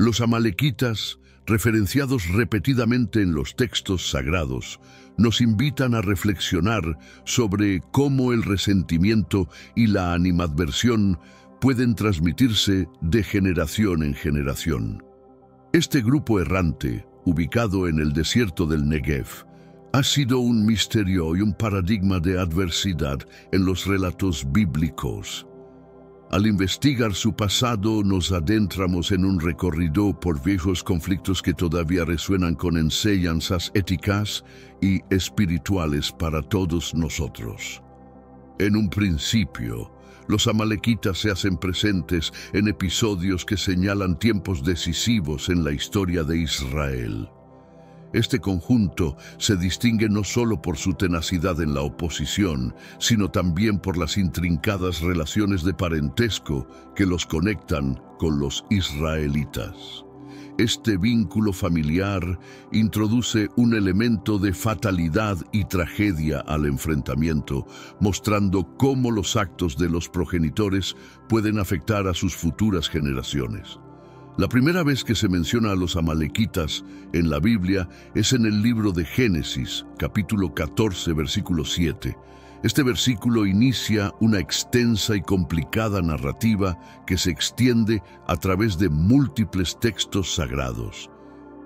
Los amalequitas, referenciados repetidamente en los textos sagrados, nos invitan a reflexionar sobre cómo el resentimiento y la animadversión pueden transmitirse de generación en generación. Este grupo errante, ubicado en el desierto del Negev, ha sido un misterio y un paradigma de adversidad en los relatos bíblicos. Al investigar su pasado, nos adentramos en un recorrido por viejos conflictos que todavía resuenan con enseñanzas éticas y espirituales para todos nosotros. En un principio, los amalequitas se hacen presentes en episodios que señalan tiempos decisivos en la historia de Israel. Este conjunto se distingue no solo por su tenacidad en la oposición, sino también por las intrincadas relaciones de parentesco que los conectan con los israelitas. Este vínculo familiar introduce un elemento de fatalidad y tragedia al enfrentamiento, mostrando cómo los actos de los progenitores pueden afectar a sus futuras generaciones. La primera vez que se menciona a los amalequitas en la Biblia es en el libro de Génesis, capítulo 14, versículo 7. Este versículo inicia una extensa y complicada narrativa que se extiende a través de múltiples textos sagrados.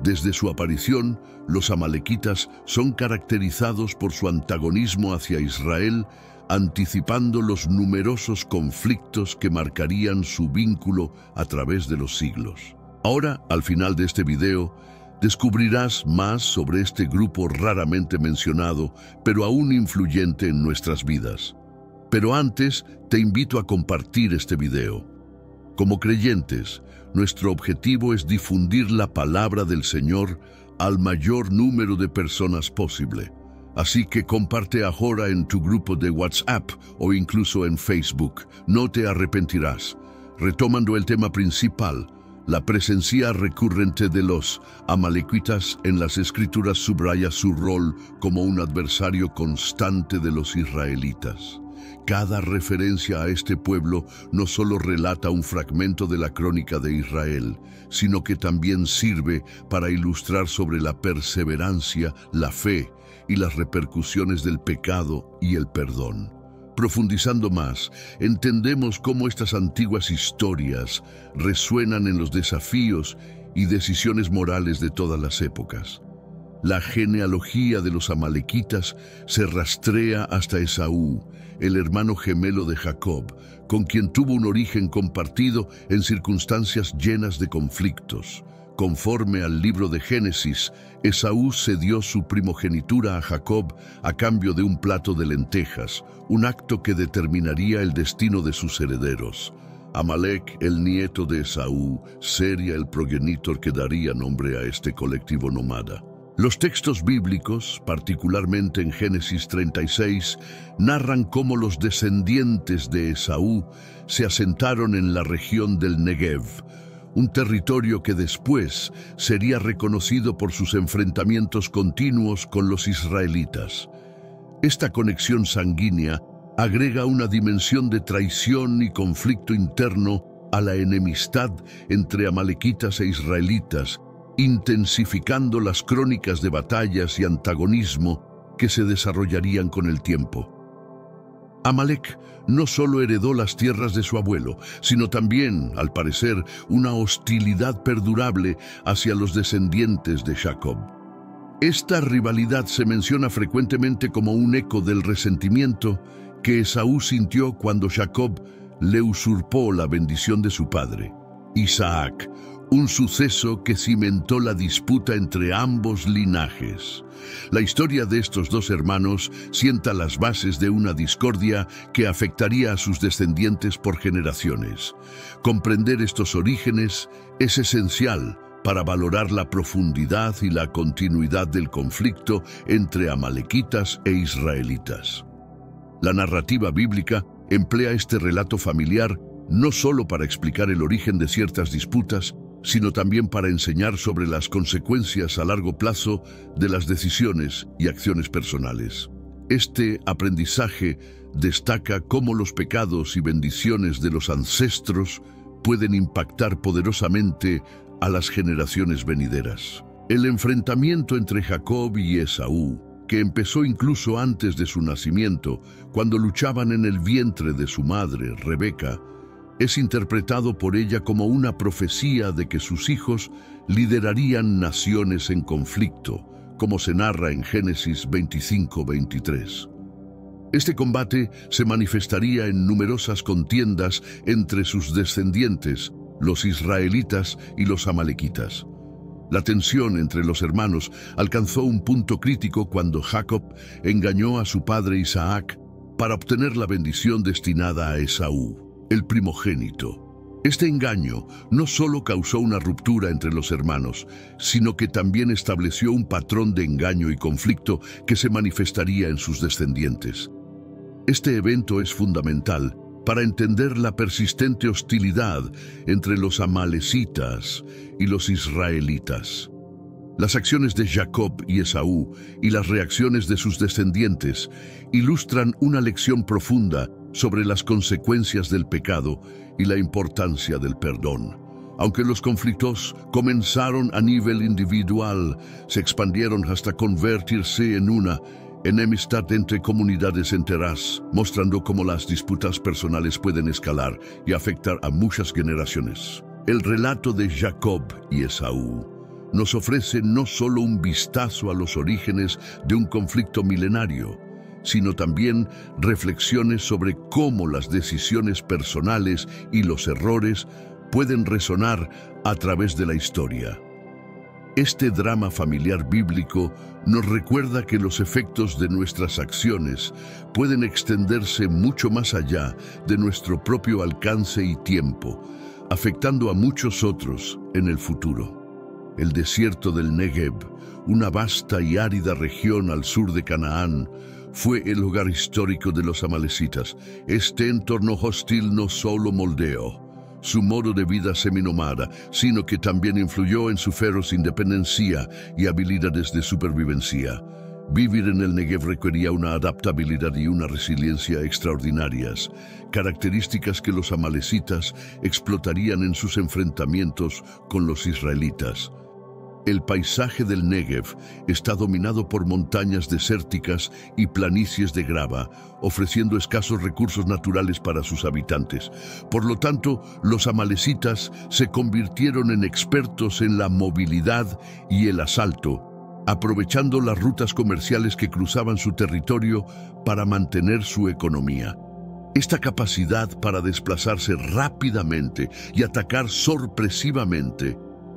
Desde su aparición, los amalequitas son caracterizados por su antagonismo hacia Israel, anticipando los numerosos conflictos que marcarían su vínculo a través de los siglos. Ahora, al final de este video, descubrirás más sobre este grupo raramente mencionado, pero aún influyente en nuestras vidas. Pero antes, te invito a compartir este video. Como creyentes, nuestro objetivo es difundir la palabra del Señor al mayor número de personas posible. Así que comparte ahora en tu grupo de WhatsApp o incluso en Facebook. No te arrepentirás. Retomando el tema principal, la presencia recurrente de los amalequitas en las Escrituras subraya su rol como un adversario constante de los israelitas. Cada referencia a este pueblo no solo relata un fragmento de la crónica de Israel, sino que también sirve para ilustrar sobre la perseverancia, la fe y las repercusiones del pecado y el perdón. Profundizando más, entendemos cómo estas antiguas historias resuenan en los desafíos y decisiones morales de todas las épocas. La genealogía de los amalequitas se rastrea hasta Esaú, el hermano gemelo de Jacob, con quien tuvo un origen compartido en circunstancias llenas de conflictos. Conforme al libro de Génesis, Esaú cedió su primogenitura a Jacob a cambio de un plato de lentejas, un acto que determinaría el destino de sus herederos. Amalek, el nieto de Esaú, sería el progenitor que daría nombre a este colectivo nómada. Los textos bíblicos, particularmente en Génesis 36, narran cómo los descendientes de Esaú se asentaron en la región del Negev, un territorio que después sería reconocido por sus enfrentamientos continuos con los israelitas. Esta conexión sanguínea agrega una dimensión de traición y conflicto interno a la enemistad entre amalequitas e israelitas, intensificando las crónicas de batallas y antagonismo que se desarrollarían con el tiempo. Amalek no solo heredó las tierras de su abuelo, sino también, al parecer, una hostilidad perdurable hacia los descendientes de Jacob. Esta rivalidad se menciona frecuentemente como un eco del resentimiento que Esaú sintió cuando Jacob le usurpó la bendición de su padre, Isaac, un suceso que cimentó la disputa entre ambos linajes. La historia de estos dos hermanos sienta las bases de una discordia que afectaría a sus descendientes por generaciones. Comprender estos orígenes es esencial para valorar la profundidad y la continuidad del conflicto entre amalequitas e israelitas. La narrativa bíblica emplea este relato familiar no solo para explicar el origen de ciertas disputas, sino también para enseñar sobre las consecuencias a largo plazo de las decisiones y acciones personales. Este aprendizaje destaca cómo los pecados y bendiciones de los ancestros pueden impactar poderosamente a las generaciones venideras. El enfrentamiento entre Jacob y Esaú, que empezó incluso antes de su nacimiento, cuando luchaban en el vientre de su madre, Rebeca, es interpretado por ella como una profecía de que sus hijos liderarían naciones en conflicto, como se narra en Génesis 25-23. Este combate se manifestaría en numerosas contiendas entre sus descendientes, los israelitas y los amalequitas. La tensión entre los hermanos alcanzó un punto crítico cuando Jacob engañó a su padre Isaac para obtener la bendición destinada a Esaú, el primogénito. Este engaño no solo causó una ruptura entre los hermanos, sino que también estableció un patrón de engaño y conflicto que se manifestaría en sus descendientes. Este evento es fundamental para entender la persistente hostilidad entre los amalecitas y los israelitas. Las acciones de Jacob y Esaú y las reacciones de sus descendientes ilustran una lección profunda sobre las consecuencias del pecado y la importancia del perdón. Aunque los conflictos comenzaron a nivel individual, se expandieron hasta convertirse en una enemistad entre comunidades enteras, mostrando cómo las disputas personales pueden escalar y afectar a muchas generaciones. El relato de Jacob y Esaú nos ofrece no solo un vistazo a los orígenes de un conflicto milenario, sino también reflexiones sobre cómo las decisiones personales y los errores pueden resonar a través de la historia. Este drama familiar bíblico nos recuerda que los efectos de nuestras acciones pueden extenderse mucho más allá de nuestro propio alcance y tiempo, afectando a muchos otros en el futuro. El desierto del Negev, una vasta y árida región al sur de Canaán, fue el hogar histórico de los amalecitas. Este entorno hostil no solo moldeó su modo de vida seminómada, sino que también influyó en su feroz independencia y habilidades de supervivencia. Vivir en el Negev requería una adaptabilidad y una resiliencia extraordinarias, características que los amalecitas explotarían en sus enfrentamientos con los israelitas. El paisaje del Negev está dominado por montañas desérticas y planicies de grava, ofreciendo escasos recursos naturales para sus habitantes. Por lo tanto, los amalecitas se convirtieron en expertos en la movilidad y el asalto, aprovechando las rutas comerciales que cruzaban su territorio para mantener su economía. Esta capacidad para desplazarse rápidamente y atacar sorpresivamente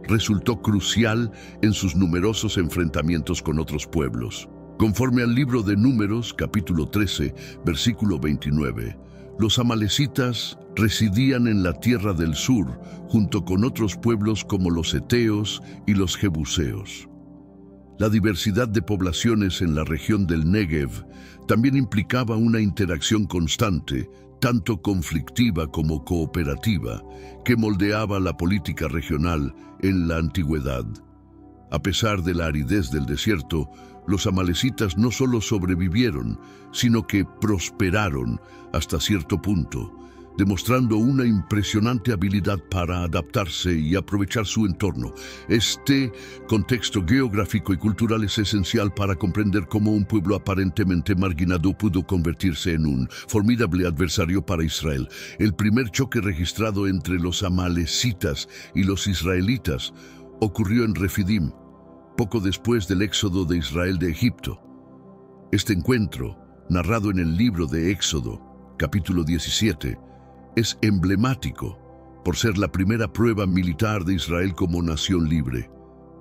resultó crucial en sus numerosos enfrentamientos con otros pueblos. Conforme al libro de Números, capítulo 13, versículo 29, los amalecitas residían en la tierra del sur, junto con otros pueblos como los heteos y los jebuseos. La diversidad de poblaciones en la región del Negev también implicaba una interacción constante, tanto conflictiva como cooperativa, que moldeaba la política regional en la antigüedad. A pesar de la aridez del desierto, los amalecitas no solo sobrevivieron, sino que prosperaron hasta cierto punto, demostrando una impresionante habilidad para adaptarse y aprovechar su entorno. Este contexto geográfico y cultural es esencial para comprender cómo un pueblo aparentemente marginado pudo convertirse en un formidable adversario para Israel. El primer choque registrado entre los amalecitas y los israelitas ocurrió en Refidim, poco después del éxodo de Israel de Egipto. Este encuentro, narrado en el libro de Éxodo, capítulo 17, es emblemático por ser la primera prueba militar de Israel como nación libre.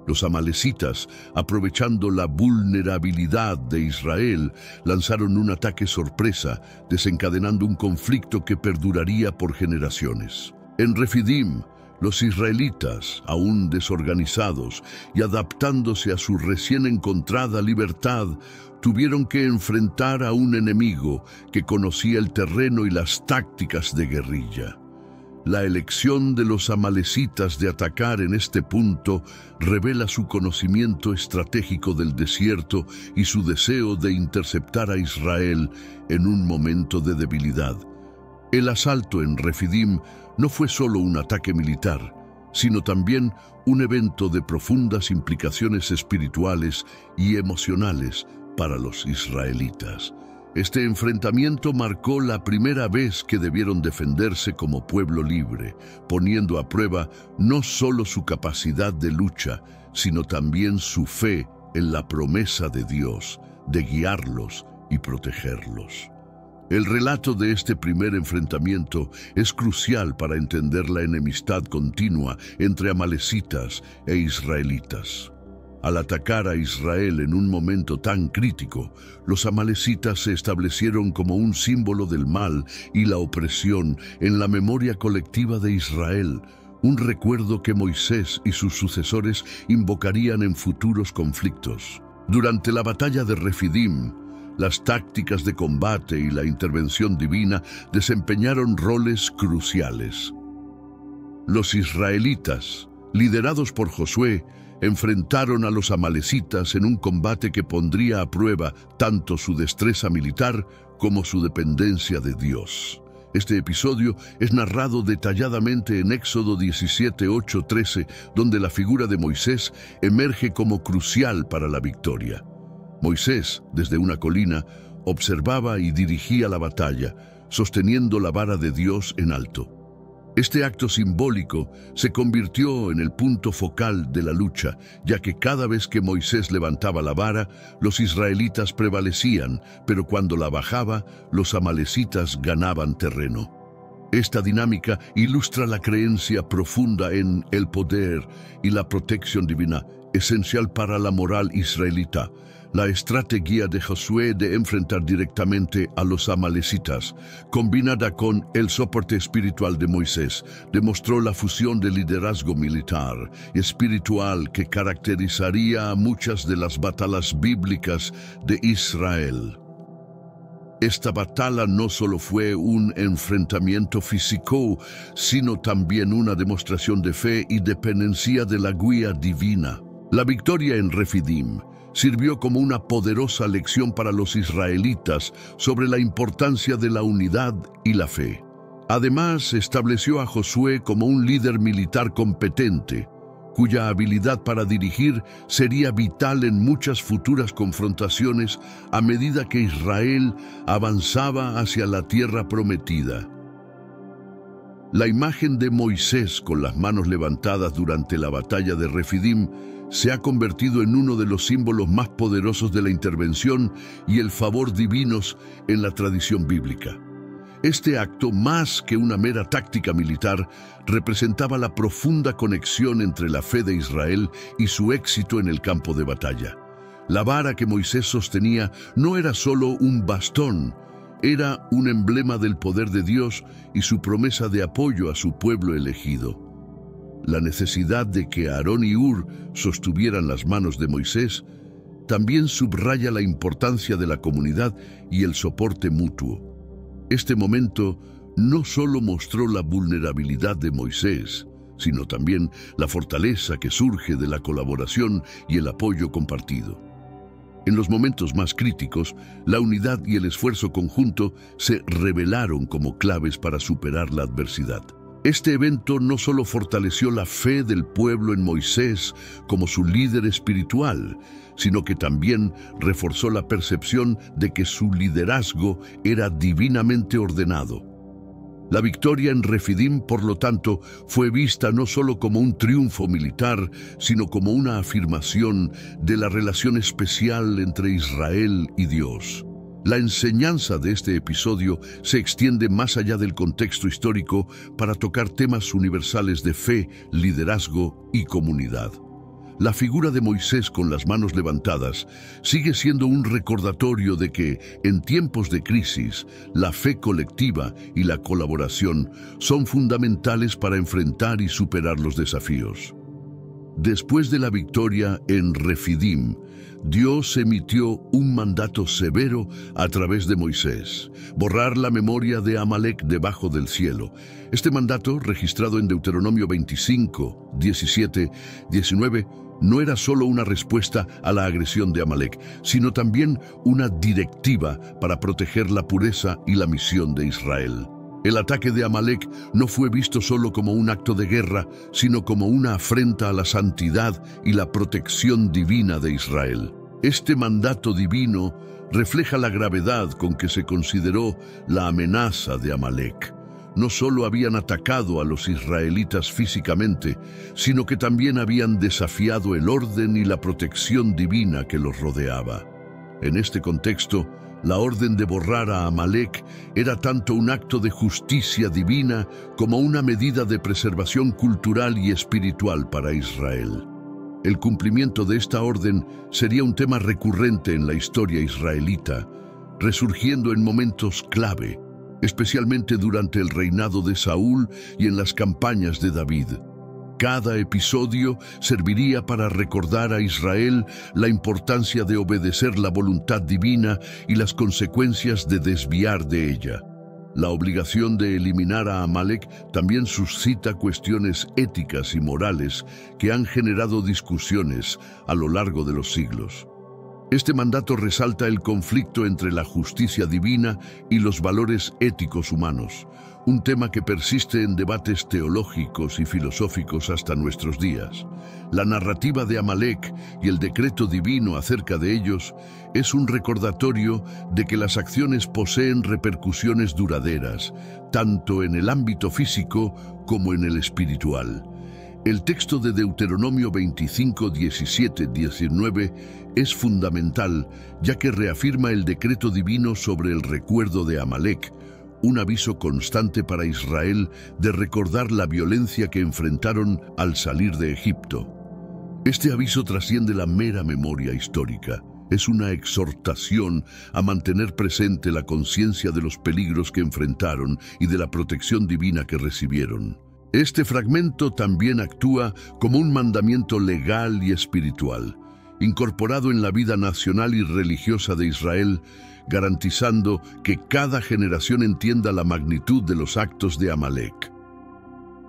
Los amalecitas, aprovechando la vulnerabilidad de Israel, lanzaron un ataque sorpresa, desencadenando un conflicto que perduraría por generaciones. En Refidim, los israelitas, aún desorganizados y adaptándose a su recién encontrada libertad, tuvieron que enfrentar a un enemigo que conocía el terreno y las tácticas de guerrilla. La elección de los amalecitas de atacar en este punto revela su conocimiento estratégico del desierto y su deseo de interceptar a Israel en un momento de debilidad. El asalto en Refidim no fue solo un ataque militar, sino también un evento de profundas implicaciones espirituales y emocionales para los israelitas. Este enfrentamiento marcó la primera vez que debieron defenderse como pueblo libre, poniendo a prueba no solo su capacidad de lucha, sino también su fe en la promesa de Dios de guiarlos y protegerlos. El relato de este primer enfrentamiento es crucial para entender la enemistad continua entre amalecitas e israelitas. Al atacar a Israel en un momento tan crítico, los amalecitas se establecieron como un símbolo del mal y la opresión en la memoria colectiva de Israel, un recuerdo que Moisés y sus sucesores invocarían en futuros conflictos. Durante la batalla de Refidim, las tácticas de combate y la intervención divina desempeñaron roles cruciales. Los israelitas, liderados por Josué, enfrentaron a los amalecitas en un combate que pondría a prueba tanto su destreza militar como su dependencia de Dios. Este episodio es narrado detalladamente en Éxodo 17, 8, 13, donde la figura de Moisés emerge como crucial para la victoria. Moisés, desde una colina, observaba y dirigía la batalla, sosteniendo la vara de Dios en alto. Este acto simbólico se convirtió en el punto focal de la lucha, ya que cada vez que Moisés levantaba la vara, los israelitas prevalecían, pero cuando la bajaba, los amalecitas ganaban terreno. Esta dinámica ilustra la creencia profunda en el poder y la protección divina, esencial para la moral israelita. La estrategia de Josué de enfrentar directamente a los amalecitas, combinada con el soporte espiritual de Moisés, demostró la fusión de liderazgo militar y espiritual que caracterizaría a muchas de las batallas bíblicas de Israel. Esta batalla no solo fue un enfrentamiento físico, sino también una demostración de fe y dependencia de la guía divina. La victoria en Refidim sirvió como una poderosa lección para los israelitas sobre la importancia de la unidad y la fe. Además, estableció a Josué como un líder militar competente, cuya habilidad para dirigir sería vital en muchas futuras confrontaciones a medida que Israel avanzaba hacia la tierra prometida. La imagen de Moisés con las manos levantadas durante la batalla de Refidim se ha convertido en uno de los símbolos más poderosos de la intervención y el favor divinos en la tradición bíblica. Este acto, más que una mera táctica militar, representaba la profunda conexión entre la fe de Israel y su éxito en el campo de batalla. La vara que Moisés sostenía no era solo un bastón, era un emblema del poder de Dios y su promesa de apoyo a su pueblo elegido. La necesidad de que Aarón y Hur sostuvieran las manos de Moisés también subraya la importancia de la comunidad y el soporte mutuo. Este momento no solo mostró la vulnerabilidad de Moisés, sino también la fortaleza que surge de la colaboración y el apoyo compartido. En los momentos más críticos, la unidad y el esfuerzo conjunto se revelaron como claves para superar la adversidad. Este evento no solo fortaleció la fe del pueblo en Moisés como su líder espiritual, sino que también reforzó la percepción de que su liderazgo era divinamente ordenado. La victoria en Refidim, por lo tanto, fue vista no solo como un triunfo militar, sino como una afirmación de la relación especial entre Israel y Dios. La enseñanza de este episodio se extiende más allá del contexto histórico para tocar temas universales de fe, liderazgo y comunidad. La figura de Moisés con las manos levantadas sigue siendo un recordatorio de que, en tiempos de crisis, la fe colectiva y la colaboración son fundamentales para enfrentar y superar los desafíos. Después de la victoria en Refidim, Dios emitió un mandato severo a través de Moisés: borrar la memoria de Amalek debajo del cielo. Este mandato, registrado en Deuteronomio 25, 17, 19, no era solo una respuesta a la agresión de Amalek, sino también una directiva para proteger la pureza y la misión de Israel. El ataque de Amalek no fue visto solo como un acto de guerra, sino como una afrenta a la santidad y la protección divina de Israel. Este mandato divino refleja la gravedad con que se consideró la amenaza de Amalek. No solo habían atacado a los israelitas físicamente, sino que también habían desafiado el orden y la protección divina que los rodeaba. En este contexto, la orden de borrar a Amalek era tanto un acto de justicia divina como una medida de preservación cultural y espiritual para Israel. El cumplimiento de esta orden sería un tema recurrente en la historia israelita, resurgiendo en momentos clave, especialmente durante el reinado de Saúl y en las campañas de David. Cada episodio serviría para recordar a Israel la importancia de obedecer la voluntad divina y las consecuencias de desviar de ella. La obligación de eliminar a Amalek también suscita cuestiones éticas y morales que han generado discusiones a lo largo de los siglos. Este mandato resalta el conflicto entre la justicia divina y los valores éticos humanos, un tema que persiste en debates teológicos y filosóficos hasta nuestros días. La narrativa de Amalek y el decreto divino acerca de ellos es un recordatorio de que las acciones poseen repercusiones duraderas, tanto en el ámbito físico como en el espiritual. El texto de Deuteronomio 25, 17, 19 es fundamental, ya que reafirma el decreto divino sobre el recuerdo de Amalek, un aviso constante para Israel de recordar la violencia que enfrentaron al salir de Egipto. Este aviso trasciende la mera memoria histórica. Es una exhortación a mantener presente la conciencia de los peligros que enfrentaron y de la protección divina que recibieron. Este fragmento también actúa como un mandamiento legal y espiritual, incorporado en la vida nacional y religiosa de Israel, garantizando que cada generación entienda la magnitud de los actos de Amalek.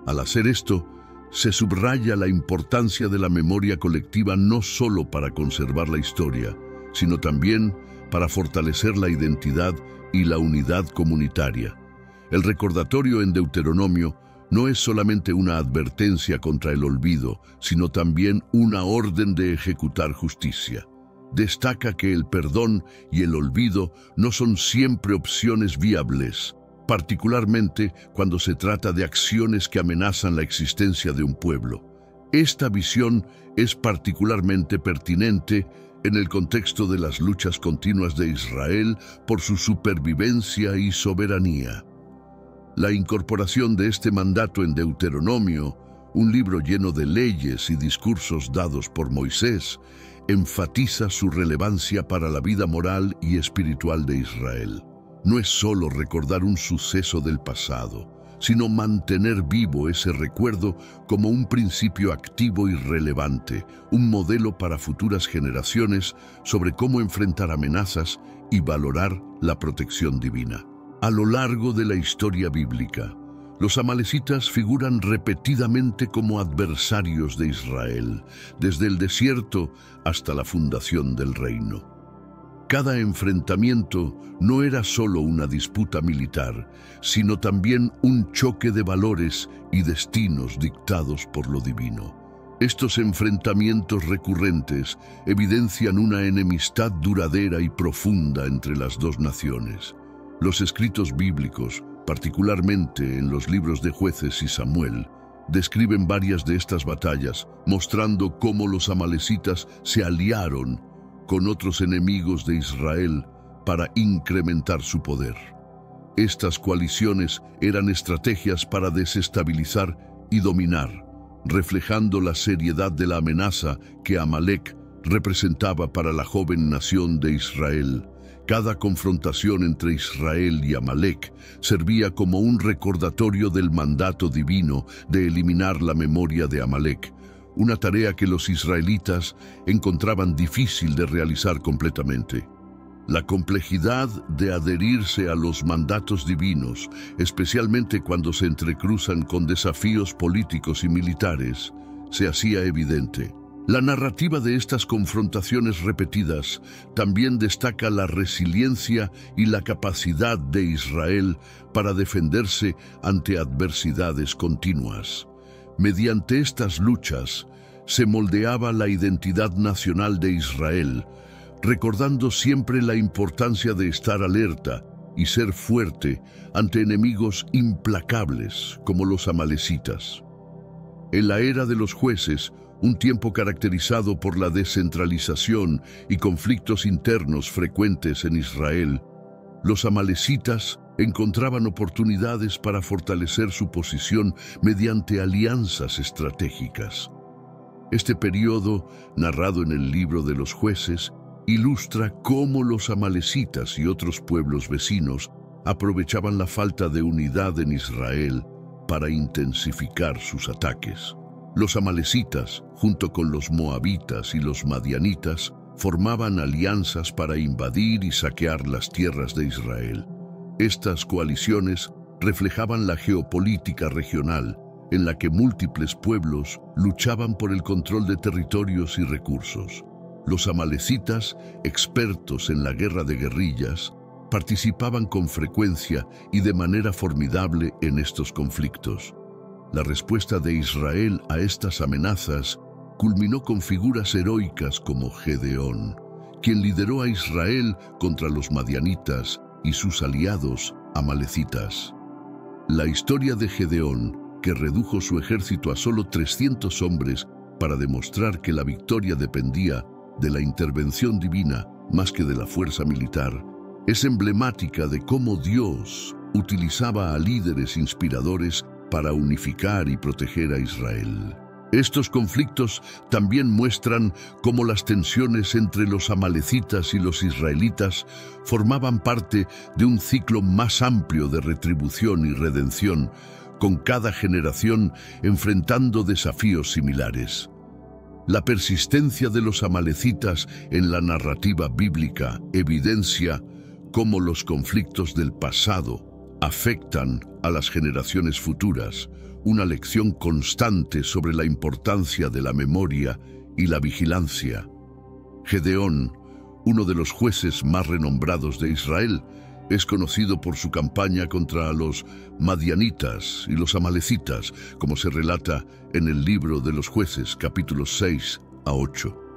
Al hacer esto, se subraya la importancia de la memoria colectiva no solo para conservar la historia, sino también para fortalecer la identidad y la unidad comunitaria. El recordatorio en Deuteronomio no es solamente una advertencia contra el olvido, sino también una orden de ejecutar justicia. Destaca que el perdón y el olvido no son siempre opciones viables, particularmente cuando se trata de acciones que amenazan la existencia de un pueblo. Esta visión es particularmente pertinente en el contexto de las luchas continuas de Israel por su supervivencia y soberanía. La incorporación de este mandato en Deuteronomio, un libro lleno de leyes y discursos dados por Moisés, enfatiza su relevancia para la vida moral y espiritual de Israel. No es solo recordar un suceso del pasado, sino mantener vivo ese recuerdo como un principio activo y relevante, un modelo para futuras generaciones sobre cómo enfrentar amenazas y valorar la protección divina. A lo largo de la historia bíblica, los amalecitas figuran repetidamente como adversarios de Israel, desde el desierto hasta la fundación del reino. Cada enfrentamiento no era solo una disputa militar, sino también un choque de valores y destinos dictados por lo divino. Estos enfrentamientos recurrentes evidencian una enemistad duradera y profunda entre las dos naciones. Los escritos bíblicos, particularmente en los libros de Jueces y Samuel, describen varias de estas batallas, mostrando cómo los amalecitas se aliaron con otros enemigos de Israel para incrementar su poder. Estas coaliciones eran estrategias para desestabilizar y dominar, reflejando la seriedad de la amenaza que Amalek representaba para la joven nación de Israel. Cada confrontación entre Israel y Amalek servía como un recordatorio del mandato divino de eliminar la memoria de Amalek, una tarea que los israelitas encontraban difícil de realizar completamente. La complejidad de adherirse a los mandatos divinos, especialmente cuando se entrecruzan con desafíos políticos y militares, se hacía evidente. La narrativa de estas confrontaciones repetidas también destaca la resiliencia y la capacidad de Israel para defenderse ante adversidades continuas. Mediante estas luchas se moldeaba la identidad nacional de Israel, recordando siempre la importancia de estar alerta y ser fuerte ante enemigos implacables como los amalecitas. En la era de los jueces, un tiempo caracterizado por la descentralización y conflictos internos frecuentes en Israel, los amalecitas encontraban oportunidades para fortalecer su posición mediante alianzas estratégicas. Este periodo, narrado en el libro de los jueces, ilustra cómo los amalecitas y otros pueblos vecinos aprovechaban la falta de unidad en Israel para intensificar sus ataques. Los amalecitas, junto con los moabitas y los madianitas, formaban alianzas para invadir y saquear las tierras de Israel. Estas coaliciones reflejaban la geopolítica regional, en la que múltiples pueblos luchaban por el control de territorios y recursos. Los amalecitas, expertos en la guerra de guerrillas, participaban con frecuencia y de manera formidable en estos conflictos. La respuesta de Israel a estas amenazas culminó con figuras heroicas como Gedeón, quien lideró a Israel contra los madianitas y sus aliados amalecitas. La historia de Gedeón, que redujo su ejército a solo 300 hombres para demostrar que la victoria dependía de la intervención divina más que de la fuerza militar, es emblemática de cómo Dios utilizaba a líderes inspiradores para unificar y proteger a Israel. Estos conflictos también muestran cómo las tensiones entre los amalecitas y los israelitas formaban parte de un ciclo más amplio de retribución y redención, con cada generación enfrentando desafíos similares. La persistencia de los amalecitas en la narrativa bíblica evidencia cómo los conflictos del pasado afectan a las generaciones futuras, una lección constante sobre la importancia de la memoria y la vigilancia. Gedeón, uno de los jueces más renombrados de Israel, es conocido por su campaña contra los madianitas y los amalecitas, como se relata en el libro de los jueces, capítulos 6 a 8.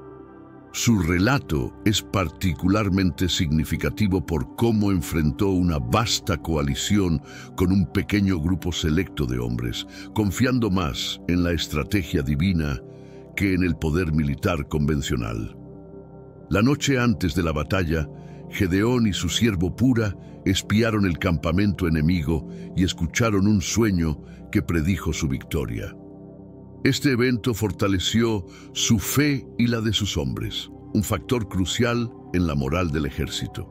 Su relato es particularmente significativo por cómo enfrentó una vasta coalición con un pequeño grupo selecto de hombres, confiando más en la estrategia divina que en el poder militar convencional. La noche antes de la batalla, Gedeón y su siervo Pura espiaron el campamento enemigo y escucharon un sueño que predijo su victoria. Este evento fortaleció su fe y la de sus hombres, un factor crucial en la moral del ejército.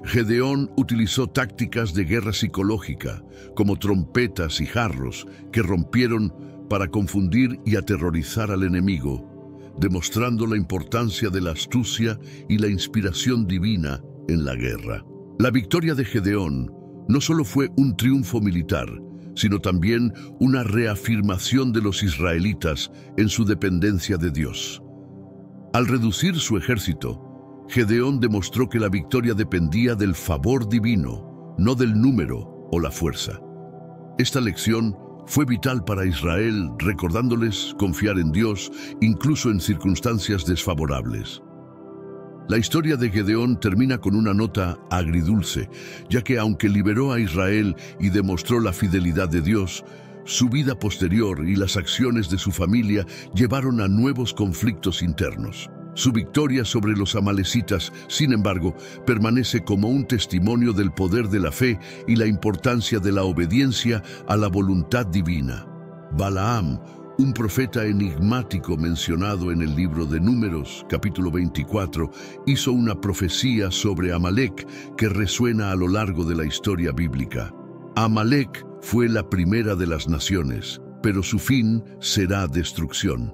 Gedeón utilizó tácticas de guerra psicológica, como trompetas y jarros, que rompieron para confundir y aterrorizar al enemigo, demostrando la importancia de la astucia y la inspiración divina en la guerra. La victoria de Gedeón no solo fue un triunfo militar, sino también una reafirmación de los israelitas en su dependencia de Dios. Al reducir su ejército, Gedeón demostró que la victoria dependía del favor divino, no del número o la fuerza. Esta lección fue vital para Israel, recordándoles confiar en Dios incluso en circunstancias desfavorables. La historia de Gedeón termina con una nota agridulce, ya que aunque liberó a Israel y demostró la fidelidad de Dios, su vida posterior y las acciones de su familia llevaron a nuevos conflictos internos. Su victoria sobre los amalecitas, sin embargo, permanece como un testimonio del poder de la fe y la importancia de la obediencia a la voluntad divina. Balaam, un profeta enigmático mencionado en el libro de Números, capítulo 24, hizo una profecía sobre Amalek que resuena a lo largo de la historia bíblica. Amalek fue la primera de las naciones, pero su fin será destrucción.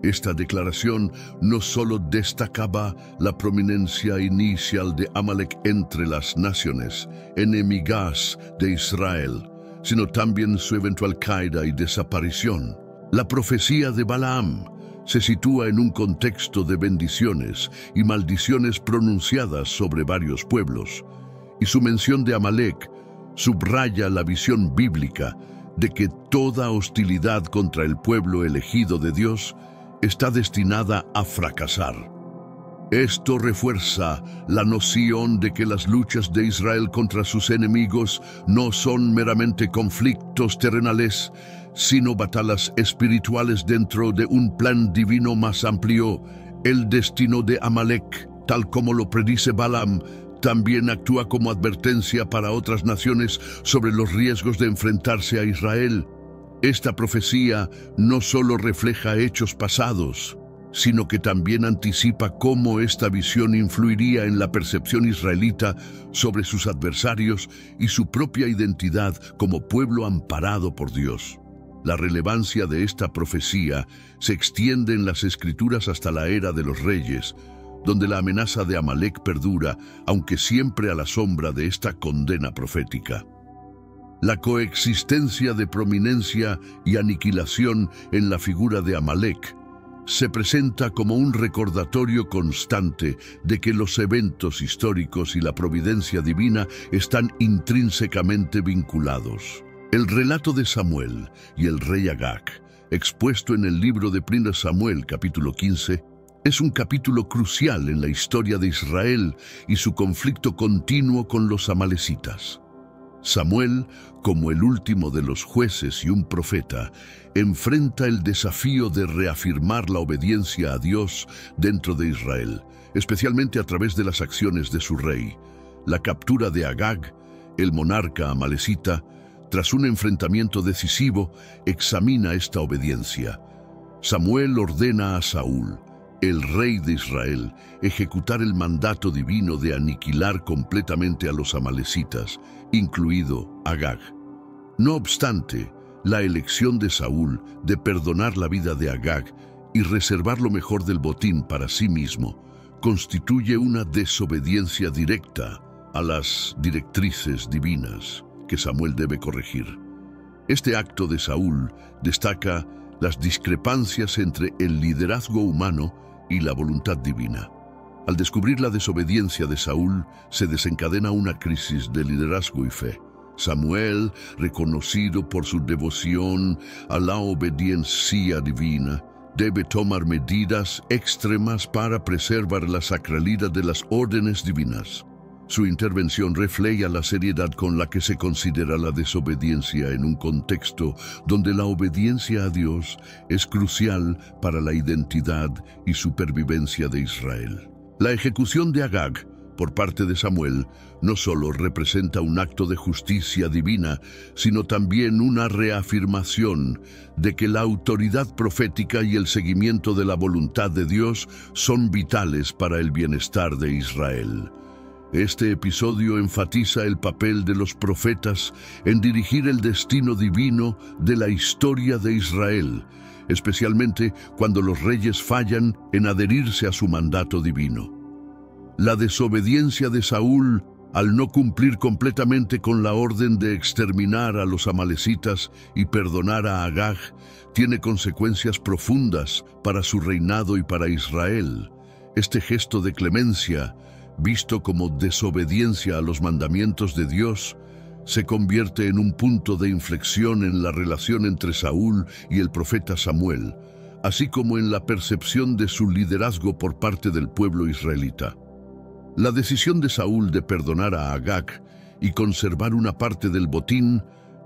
Esta declaración no solo destacaba la prominencia inicial de Amalek entre las naciones enemigas de Israel, sino también su eventual caída y desaparición. La profecía de Balaam Se sitúa en un contexto de bendiciones y maldiciones pronunciadas sobre varios pueblos, y su mención de Amalek subraya la visión bíblica de que toda hostilidad contra el pueblo elegido de Dios está destinada a fracasar. Esto refuerza la noción de que las luchas de Israel contra sus enemigos no son meramente conflictos terrenales, sino batallas espirituales dentro de un plan divino más amplio. El destino de Amalek, tal como lo predice Balaam, también actúa como advertencia para otras naciones sobre los riesgos de enfrentarse a Israel. Esta profecía no solo refleja hechos pasados, sino que también anticipa cómo esta visión influiría en la percepción israelita sobre sus adversarios y su propia identidad como pueblo amparado por Dios. La relevancia de esta profecía se extiende en las Escrituras hasta la era de los reyes, donde la amenaza de Amalek perdura, aunque siempre a la sombra de esta condena profética. La coexistencia de prominencia y aniquilación en la figura de Amalek se presenta como un recordatorio constante de que los eventos históricos y la providencia divina están intrínsecamente vinculados. El relato de Samuel y el rey Agag, expuesto en el libro de 1 Samuel, capítulo 15, es un capítulo crucial en la historia de Israel y su conflicto continuo con los amalecitas. Samuel, como el último de los jueces y un profeta, enfrenta el desafío de reafirmar la obediencia a Dios dentro de Israel, especialmente a través de las acciones de su rey. La captura de Agag, el monarca amalecita, tras un enfrentamiento decisivo, examina esta obediencia. Samuel ordena a Saúl, el rey de Israel, ejecutar el mandato divino de aniquilar completamente a los amalecitas, incluido Agag. No obstante, la elección de Saúl de perdonar la vida de Agag y reservar lo mejor del botín para sí mismo constituye una desobediencia directa a las directrices divinas que Samuel debe corregir. Este acto de Saúl destaca las discrepancias entre el liderazgo humano y la voluntad divina. Al descubrir la desobediencia de Saúl, se desencadena una crisis de liderazgo y fe. Samuel, reconocido por su devoción a la obediencia divina, debe tomar medidas extremas para preservar la sacralidad de las órdenes divinas. Su intervención refleja la seriedad con la que se considera la desobediencia en un contexto donde la obediencia a Dios es crucial para la identidad y supervivencia de Israel. La ejecución de Agag por parte de Samuel no solo representa un acto de justicia divina, sino también una reafirmación de que la autoridad profética y el seguimiento de la voluntad de Dios son vitales para el bienestar de Israel. Este episodio enfatiza el papel de los profetas en dirigir el destino divino de la historia de Israel, especialmente cuando los reyes fallan en adherirse a su mandato divino. La desobediencia de Saúl al no cumplir completamente con la orden de exterminar a los amalecitas y perdonar a Agag tiene consecuencias profundas para su reinado y para Israel. Este gesto de clemencia, visto como desobediencia a los mandamientos de Dios, se convierte en un punto de inflexión en la relación entre Saúl y el profeta Samuel, así como en la percepción de su liderazgo por parte del pueblo israelita. La decisión de Saúl de perdonar a Agag y conservar una parte del botín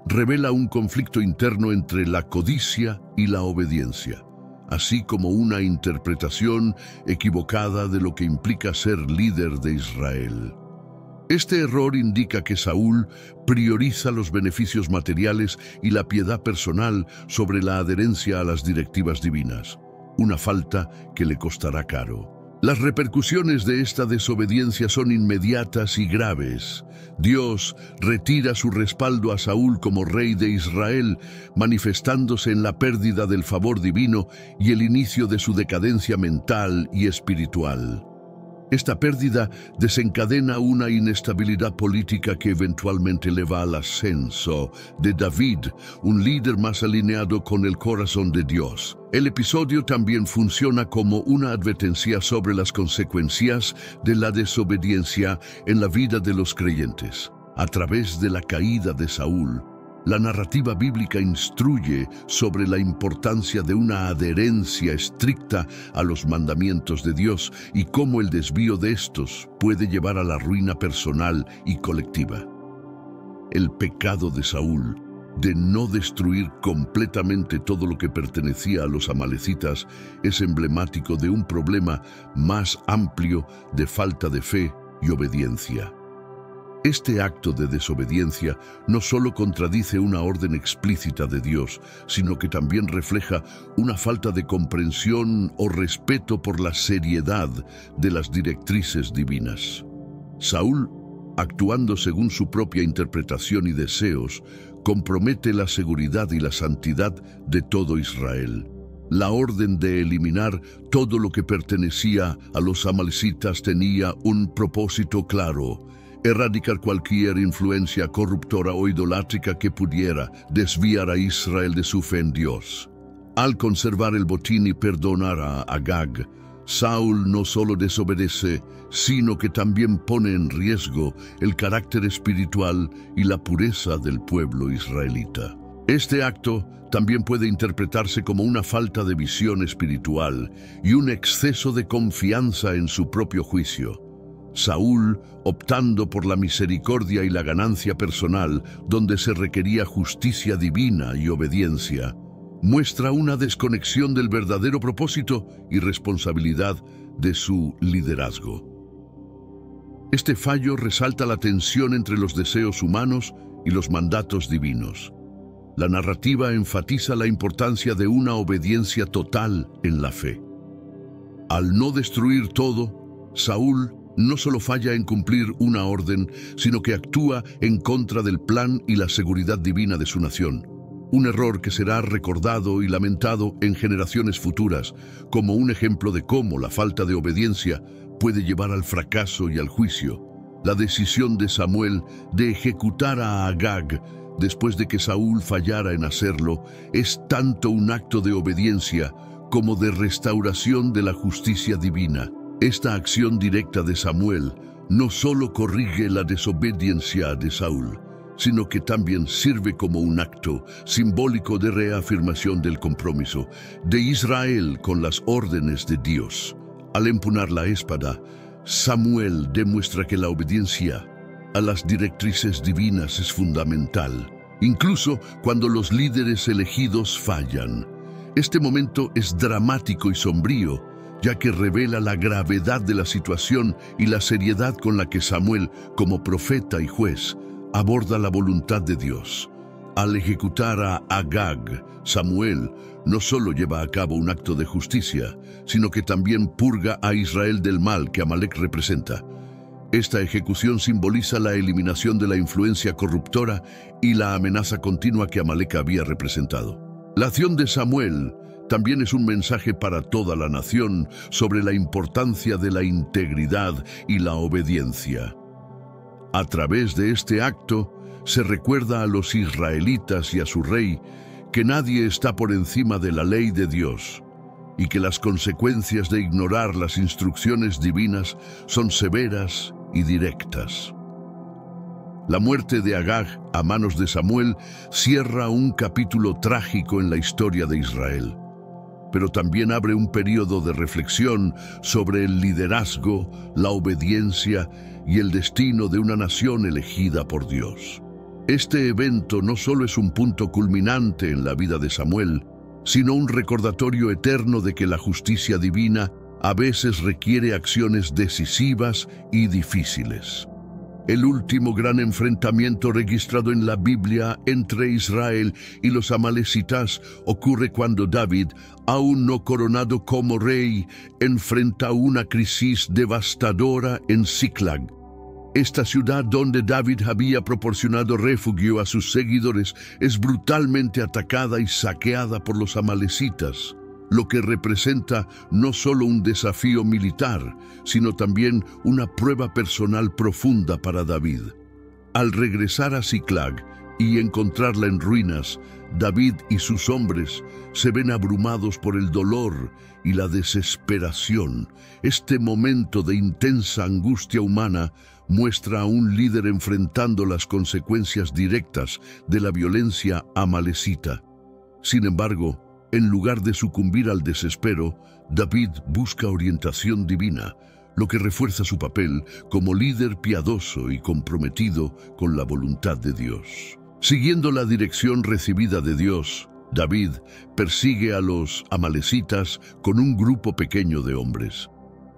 revela un conflicto interno entre la codicia y la obediencia, así como una interpretación equivocada de lo que implica ser líder de Israel. Este error indica que Saúl prioriza los beneficios materiales y la piedad personal sobre la adherencia a las directivas divinas, una falta que le costará caro. Las repercusiones de esta desobediencia son inmediatas y graves. Dios retira su respaldo a Saúl como rey de Israel, manifestándose en la pérdida del favor divino y el inicio de su decadencia mental y espiritual. Esta pérdida desencadena una inestabilidad política que eventualmente lleva al ascenso de David, un líder más alineado con el corazón de Dios. El episodio también funciona como una advertencia sobre las consecuencias de la desobediencia en la vida de los creyentes. A través de la caída de Saúl, la narrativa bíblica instruye sobre la importancia de una adherencia estricta a los mandamientos de Dios y cómo el desvío de estos puede llevar a la ruina personal y colectiva. El pecado de Saúl de no destruir completamente todo lo que pertenecía a los amalecitas es emblemático de un problema más amplio de falta de fe y obediencia. Este acto de desobediencia no solo contradice una orden explícita de Dios, sino que también refleja una falta de comprensión o respeto por la seriedad de las directrices divinas. Saúl, actuando según su propia interpretación y deseos, compromete la seguridad y la santidad de todo Israel. La orden de eliminar todo lo que pertenecía a los amalecitas tenía un propósito claro: erradicar cualquier influencia corruptora o idolátrica que pudiera desviar a Israel de su fe en Dios. Al conservar el botín y perdonar a Agag, Saúl no solo desobedece, sino que también pone en riesgo el carácter espiritual y la pureza del pueblo israelita. Este acto también puede interpretarse como una falta de visión espiritual y un exceso de confianza en su propio juicio. Saúl, optando por la misericordia y la ganancia personal, donde se requería justicia divina y obediencia, muestra una desconexión del verdadero propósito y responsabilidad de su liderazgo. Este fallo resalta la tensión entre los deseos humanos y los mandatos divinos. La narrativa enfatiza la importancia de una obediencia total en la fe. Al no destruir todo, Saúl no solo falla en cumplir una orden, sino que actúa en contra del plan y la seguridad divina de su nación. Un error que será recordado y lamentado en generaciones futuras, como un ejemplo de cómo la falta de obediencia puede llevar al fracaso y al juicio. La decisión de Samuel de ejecutar a Agag después de que Saúl fallara en hacerlo es tanto un acto de obediencia como de restauración de la justicia divina. Esta acción directa de Samuel no solo corrige la desobediencia de Saúl, sino que también sirve como un acto simbólico de reafirmación del compromiso de Israel con las órdenes de Dios. Al empuñar la espada, Samuel demuestra que la obediencia a las directrices divinas es fundamental, incluso cuando los líderes elegidos fallan. Este momento es dramático y sombrío, ya que revela la gravedad de la situación y la seriedad con la que Samuel, como profeta y juez, aborda la voluntad de Dios. Al ejecutar a Agag, Samuel no solo lleva a cabo un acto de justicia, sino que también purga a Israel del mal que Amalek representa. Esta ejecución simboliza la eliminación de la influencia corruptora y la amenaza continua que Amalek había representado. La acción de Samuel también es un mensaje para toda la nación sobre la importancia de la integridad y la obediencia. A través de este acto, se recuerda a los israelitas y a su rey que nadie está por encima de la ley de Dios y que las consecuencias de ignorar las instrucciones divinas son severas y directas. La muerte de Agag a manos de Samuel cierra un capítulo trágico en la historia de Israel, pero también abre un periodo de reflexión sobre el liderazgo, la obediencia y el destino de una nación elegida por Dios. Este evento no solo es un punto culminante en la vida de Samuel, sino un recordatorio eterno de que la justicia divina a veces requiere acciones decisivas y difíciles. El último gran enfrentamiento registrado en la Biblia entre Israel y los amalecitas ocurre cuando David, aún no coronado como rey, enfrenta una crisis devastadora en Ziklag. Esta ciudad donde David había proporcionado refugio a sus seguidores es brutalmente atacada y saqueada por los amalecitas. lo que representa no solo un desafío militar, sino también una prueba personal profunda para David. Al regresar a Ziklag y encontrarla en ruinas, David y sus hombres se ven abrumados por el dolor y la desesperación. Este momento de intensa angustia humana muestra a un líder enfrentando las consecuencias directas de la violencia amalecita. Sin embargo, en lugar de sucumbir al desespero, David busca orientación divina, lo que refuerza su papel como líder piadoso y comprometido con la voluntad de Dios. Siguiendo la dirección recibida de Dios, David persigue a los amalecitas con un grupo pequeño de hombres.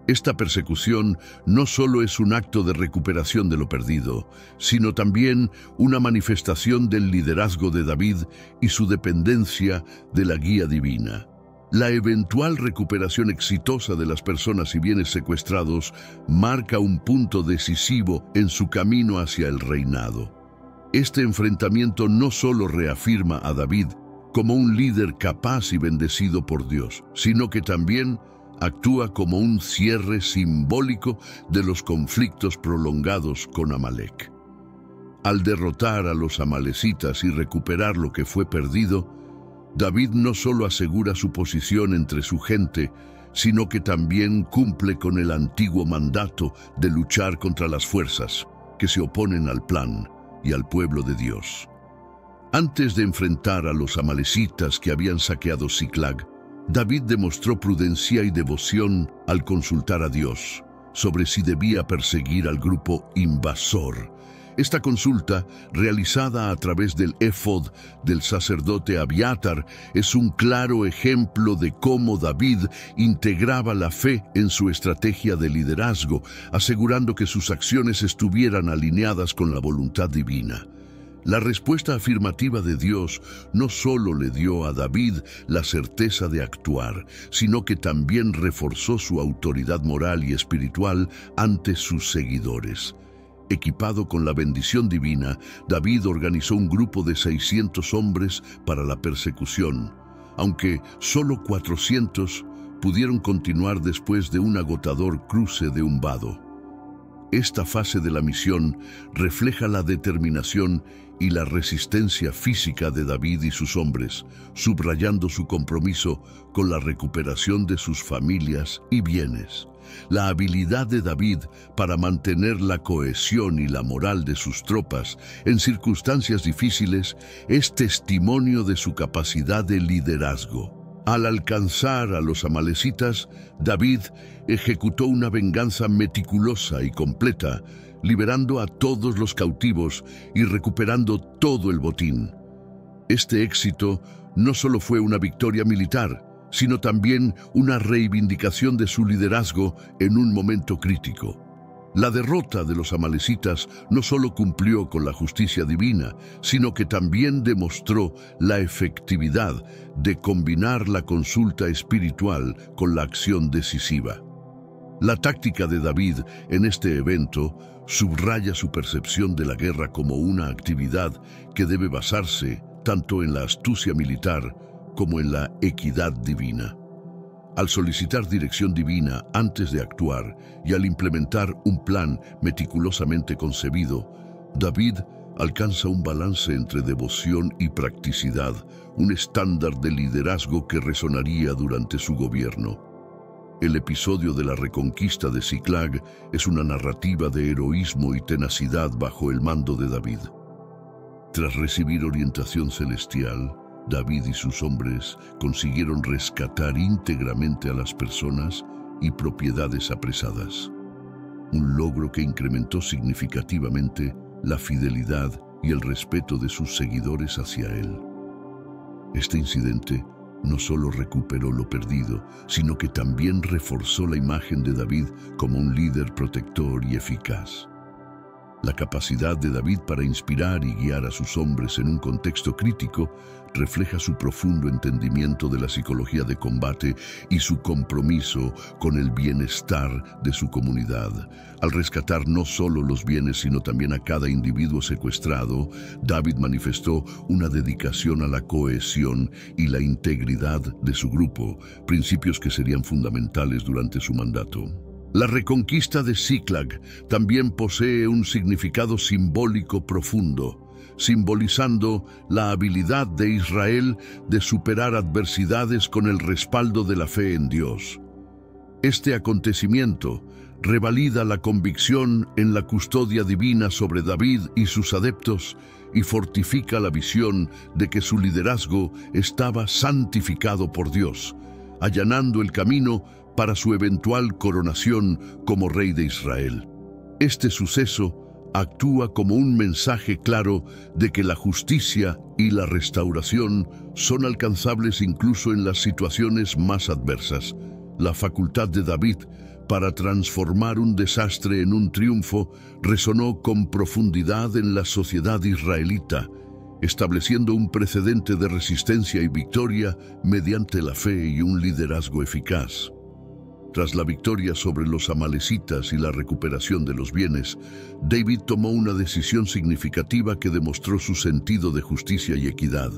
Esta persecución no solo es un acto de recuperación de lo perdido, sino también una manifestación del liderazgo de David y su dependencia de la guía divina. La eventual recuperación exitosa de las personas y bienes secuestrados marca un punto decisivo en su camino hacia el reinado. Este enfrentamiento no solo reafirma a David como un líder capaz y bendecido por Dios, sino que también actúa como un cierre simbólico de los conflictos prolongados con Amalek. Al derrotar a los amalecitas y recuperar lo que fue perdido, David no solo asegura su posición entre su gente, sino que también cumple con el antiguo mandato de luchar contra las fuerzas que se oponen al plan y al pueblo de Dios. Antes de enfrentar a los amalecitas que habían saqueado Ziklag, David demostró prudencia y devoción al consultar a Dios sobre si debía perseguir al grupo invasor. Esta consulta, realizada a través del éfod del sacerdote Abiatar, es un claro ejemplo de cómo David integraba la fe en su estrategia de liderazgo, asegurando que sus acciones estuvieran alineadas con la voluntad divina. La respuesta afirmativa de Dios no solo le dio a David la certeza de actuar, sino que también reforzó su autoridad moral y espiritual ante sus seguidores. Equipado con la bendición divina, David organizó un grupo de 600 hombres para la persecución, aunque solo 400 pudieron continuar después de un agotador cruce de un vado. Esta fase de la misión refleja la determinación y la resistencia física de David y sus hombres, subrayando su compromiso con la recuperación de sus familias y bienes. La habilidad de David para mantener la cohesión y la moral de sus tropas en circunstancias difíciles es testimonio de su capacidad de liderazgo. Al alcanzar a los amalecitas, David ejecutó una venganza meticulosa y completa, liberando a todos los cautivos y recuperando todo el botín. Este éxito no solo fue una victoria militar, sino también una reivindicación de su liderazgo en un momento crítico. La derrota de los amalecitas no solo cumplió con la justicia divina, sino que también demostró la efectividad de combinar la consulta espiritual con la acción decisiva. La táctica de David en este evento subraya su percepción de la guerra como una actividad que debe basarse tanto en la astucia militar como en la equidad divina. Al solicitar dirección divina antes de actuar y al implementar un plan meticulosamente concebido, David alcanza un balance entre devoción y practicidad, un estándar de liderazgo que resonaría durante su gobierno. El episodio de la reconquista de Ziklag es una narrativa de heroísmo y tenacidad bajo el mando de David. Tras recibir orientación celestial, David y sus hombres consiguieron rescatar íntegramente a las personas y propiedades apresadas, un logro que incrementó significativamente la fidelidad y el respeto de sus seguidores hacia él. Este incidente no solo recuperó lo perdido, sino que también reforzó la imagen de David como un líder protector y eficaz. La capacidad de David para inspirar y guiar a sus hombres en un contexto crítico refleja su profundo entendimiento de la psicología de combate y su compromiso con el bienestar de su comunidad. Al rescatar no solo los bienes, sino también a cada individuo secuestrado, David manifestó una dedicación a la cohesión y la integridad de su grupo, principios que serían fundamentales durante su mandato. La reconquista de Ziklag también posee un significado simbólico profundo, simbolizando la habilidad de Israel de superar adversidades con el respaldo de la fe en Dios. Este acontecimiento revalida la convicción en la custodia divina sobre David y sus adeptos y fortifica la visión de que su liderazgo estaba santificado por Dios, allanando el camino para su eventual coronación como rey de Israel. Este suceso actúa como un mensaje claro de que la justicia y la restauración son alcanzables incluso en las situaciones más adversas. La facultad de David para transformar un desastre en un triunfo resonó con profundidad en la sociedad israelita, estableciendo un precedente de resistencia y victoria mediante la fe y un liderazgo eficaz. Tras la victoria sobre los amalecitas y la recuperación de los bienes, David tomó una decisión significativa que demostró su sentido de justicia y equidad.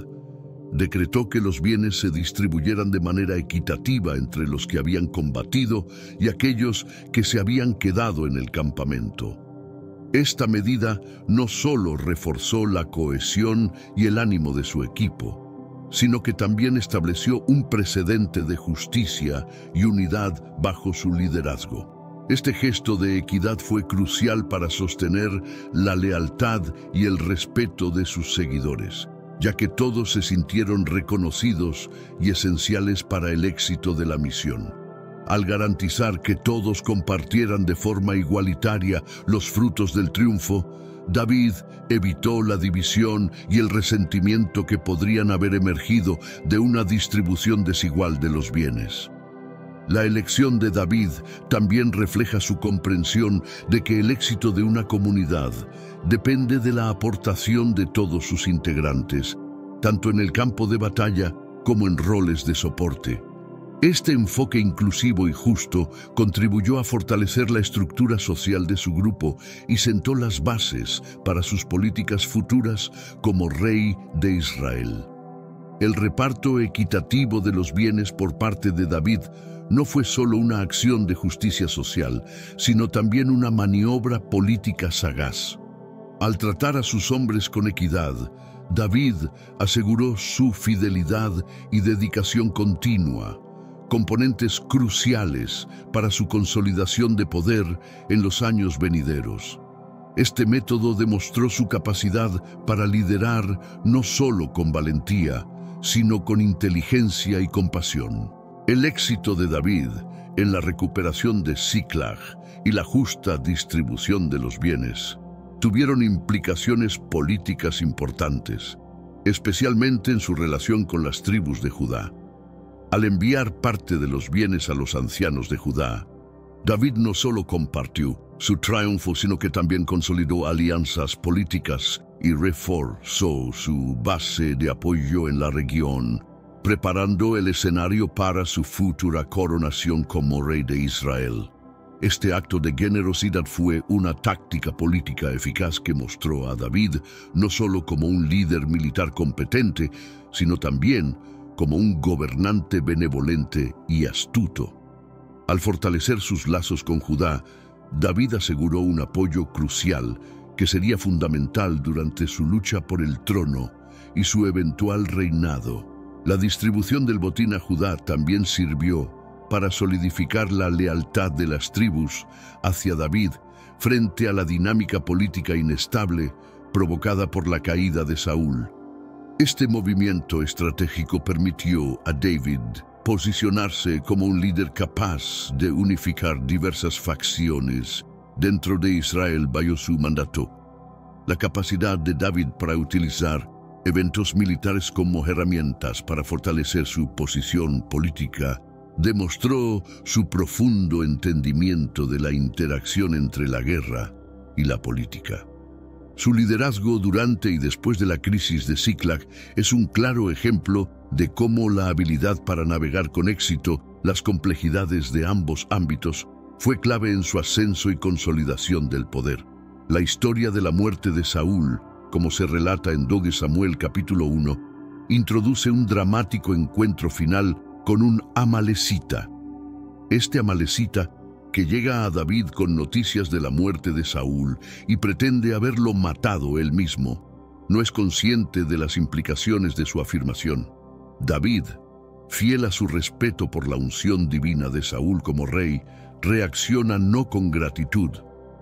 Decretó que los bienes se distribuyeran de manera equitativa entre los que habían combatido y aquellos que se habían quedado en el campamento. Esta medida no solo reforzó la cohesión y el ánimo de su equipo, sino que también estableció un precedente de justicia y unidad bajo su liderazgo. Este gesto de equidad fue crucial para sostener la lealtad y el respeto de sus seguidores, ya que todos se sintieron reconocidos y esenciales para el éxito de la misión. Al garantizar que todos compartieran de forma igualitaria los frutos del triunfo, David evitó la división y el resentimiento que podrían haber emergido de una distribución desigual de los bienes. La elección de David también refleja su comprensión de que el éxito de una comunidad depende de la aportación de todos sus integrantes, tanto en el campo de batalla como en roles de soporte. Este enfoque inclusivo y justo contribuyó a fortalecer la estructura social de su grupo y sentó las bases para sus políticas futuras como rey de Israel. El reparto equitativo de los bienes por parte de David no fue solo una acción de justicia social, sino también una maniobra política sagaz. Al tratar a sus hombres con equidad, David aseguró su fidelidad y dedicación continua, componentes cruciales para su consolidación de poder en los años venideros. Este método demostró su capacidad para liderar no solo con valentía, sino con inteligencia y compasión. El éxito de David en la recuperación de Ziklag y la justa distribución de los bienes tuvieron implicaciones políticas importantes, especialmente en su relación con las tribus de Judá. Al enviar parte de los bienes a los ancianos de Judá, David no solo compartió su triunfo, sino que también consolidó alianzas políticas y reforzó su base de apoyo en la región, preparando el escenario para su futura coronación como rey de Israel. Este acto de generosidad fue una táctica política eficaz que mostró a David no solo como un líder militar competente, sino también como un gobernante benevolente y astuto. Al fortalecer sus lazos con Judá, David aseguró un apoyo crucial que sería fundamental durante su lucha por el trono y su eventual reinado. La distribución del botín a Judá también sirvió para solidificar la lealtad de las tribus hacia David frente a la dinámica política inestable provocada por la caída de Saúl. Este movimiento estratégico permitió a David posicionarse como un líder capaz de unificar diversas facciones dentro de Israel bajo su mandato. La capacidad de David para utilizar eventos militares como herramientas para fortalecer su posición política demostró su profundo entendimiento de la interacción entre la guerra y la política. Su liderazgo durante y después de la crisis de Siklag es un claro ejemplo de cómo la habilidad para navegar con éxito las complejidades de ambos ámbitos fue clave en su ascenso y consolidación del poder. La historia de la muerte de Saúl, como se relata en 2 Samuel capítulo 1, introduce un dramático encuentro final con un amalecita. Este amalecita, que llega a David con noticias de la muerte de Saúl y pretende haberlo matado él mismo, no es consciente de las implicaciones de su afirmación. David, fiel a su respeto por la unción divina de Saúl como rey, reacciona no con gratitud,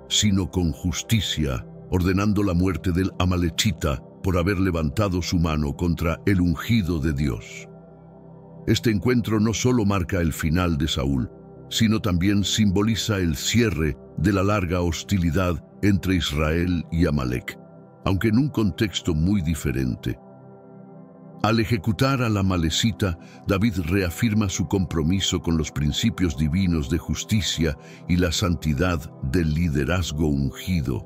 sino con justicia, ordenando la muerte del amalecita por haber levantado su mano contra el ungido de Dios. Este encuentro no solo marca el final de Saúl, sino también simboliza el cierre de la larga hostilidad entre Israel y Amalek, aunque en un contexto muy diferente. Al ejecutar al amalecita, David reafirma su compromiso con los principios divinos de justicia y la santidad del liderazgo ungido,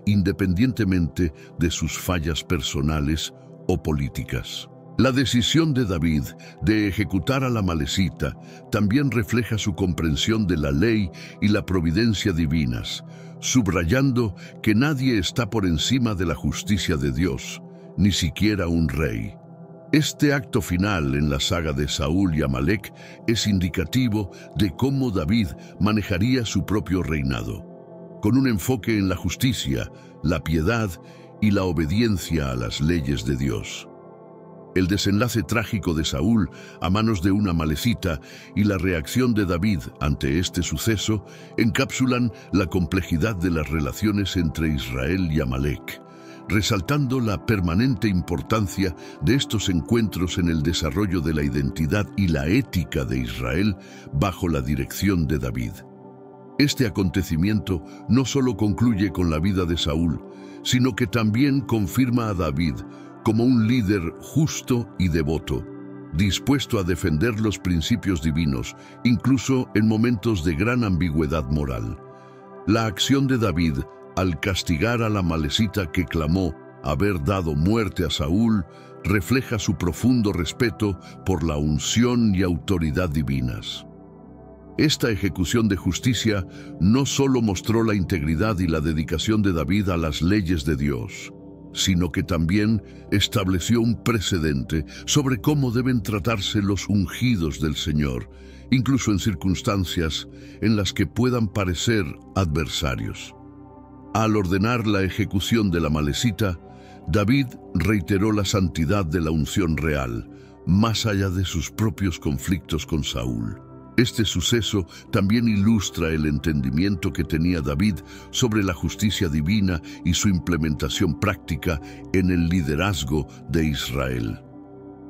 independientemente de sus fallas personales o políticas. La decisión de David de ejecutar a la amalecita también refleja su comprensión de la ley y la providencia divinas, subrayando que nadie está por encima de la justicia de Dios, ni siquiera un rey. Este acto final en la saga de Saúl y Amalek es indicativo de cómo David manejaría su propio reinado, con un enfoque en la justicia, la piedad y la obediencia a las leyes de Dios. El desenlace trágico de Saúl a manos de una amalecita y la reacción de David ante este suceso encapsulan la complejidad de las relaciones entre Israel y Amalek, resaltando la permanente importancia de estos encuentros en el desarrollo de la identidad y la ética de Israel bajo la dirección de David. Este acontecimiento no solo concluye con la vida de Saúl, sino que también confirma a David como un líder justo y devoto, dispuesto a defender los principios divinos, incluso en momentos de gran ambigüedad moral. La acción de David, al castigar a la amalecita que clamó haber dado muerte a Saúl, refleja su profundo respeto por la unción y autoridad divinas. Esta ejecución de justicia no solo mostró la integridad y la dedicación de David a las leyes de Dios, sino que también estableció un precedente sobre cómo deben tratarse los ungidos del Señor, incluso en circunstancias en las que puedan parecer adversarios. Al ordenar la ejecución de la amalecita, David reiteró la santidad de la unción real, más allá de sus propios conflictos con Saúl. Este suceso también ilustra el entendimiento que tenía David sobre la justicia divina y su implementación práctica en el liderazgo de Israel.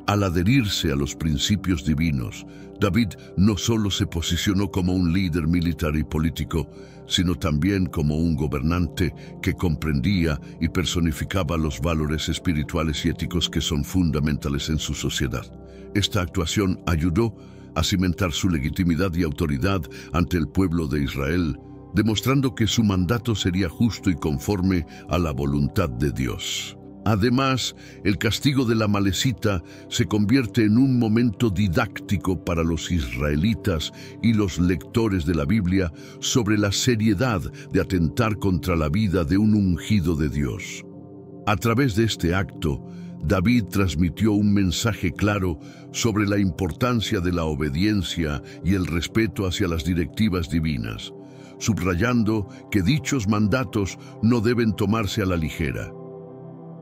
Al adherirse a los principios divinos, David no solo se posicionó como un líder militar y político, sino también como un gobernante que comprendía y personificaba los valores espirituales y éticos que son fundamentales en su sociedad. Esta actuación ayudó a cimentar su legitimidad y autoridad ante el pueblo de Israel, demostrando que su mandato sería justo y conforme a la voluntad de Dios. Además, el castigo de la amalecita se convierte en un momento didáctico para los israelitas y los lectores de la Biblia sobre la seriedad de atentar contra la vida de un ungido de Dios. A través de este acto, David transmitió un mensaje claro sobre la importancia de la obediencia y el respeto hacia las directivas divinas, subrayando que dichos mandatos no deben tomarse a la ligera.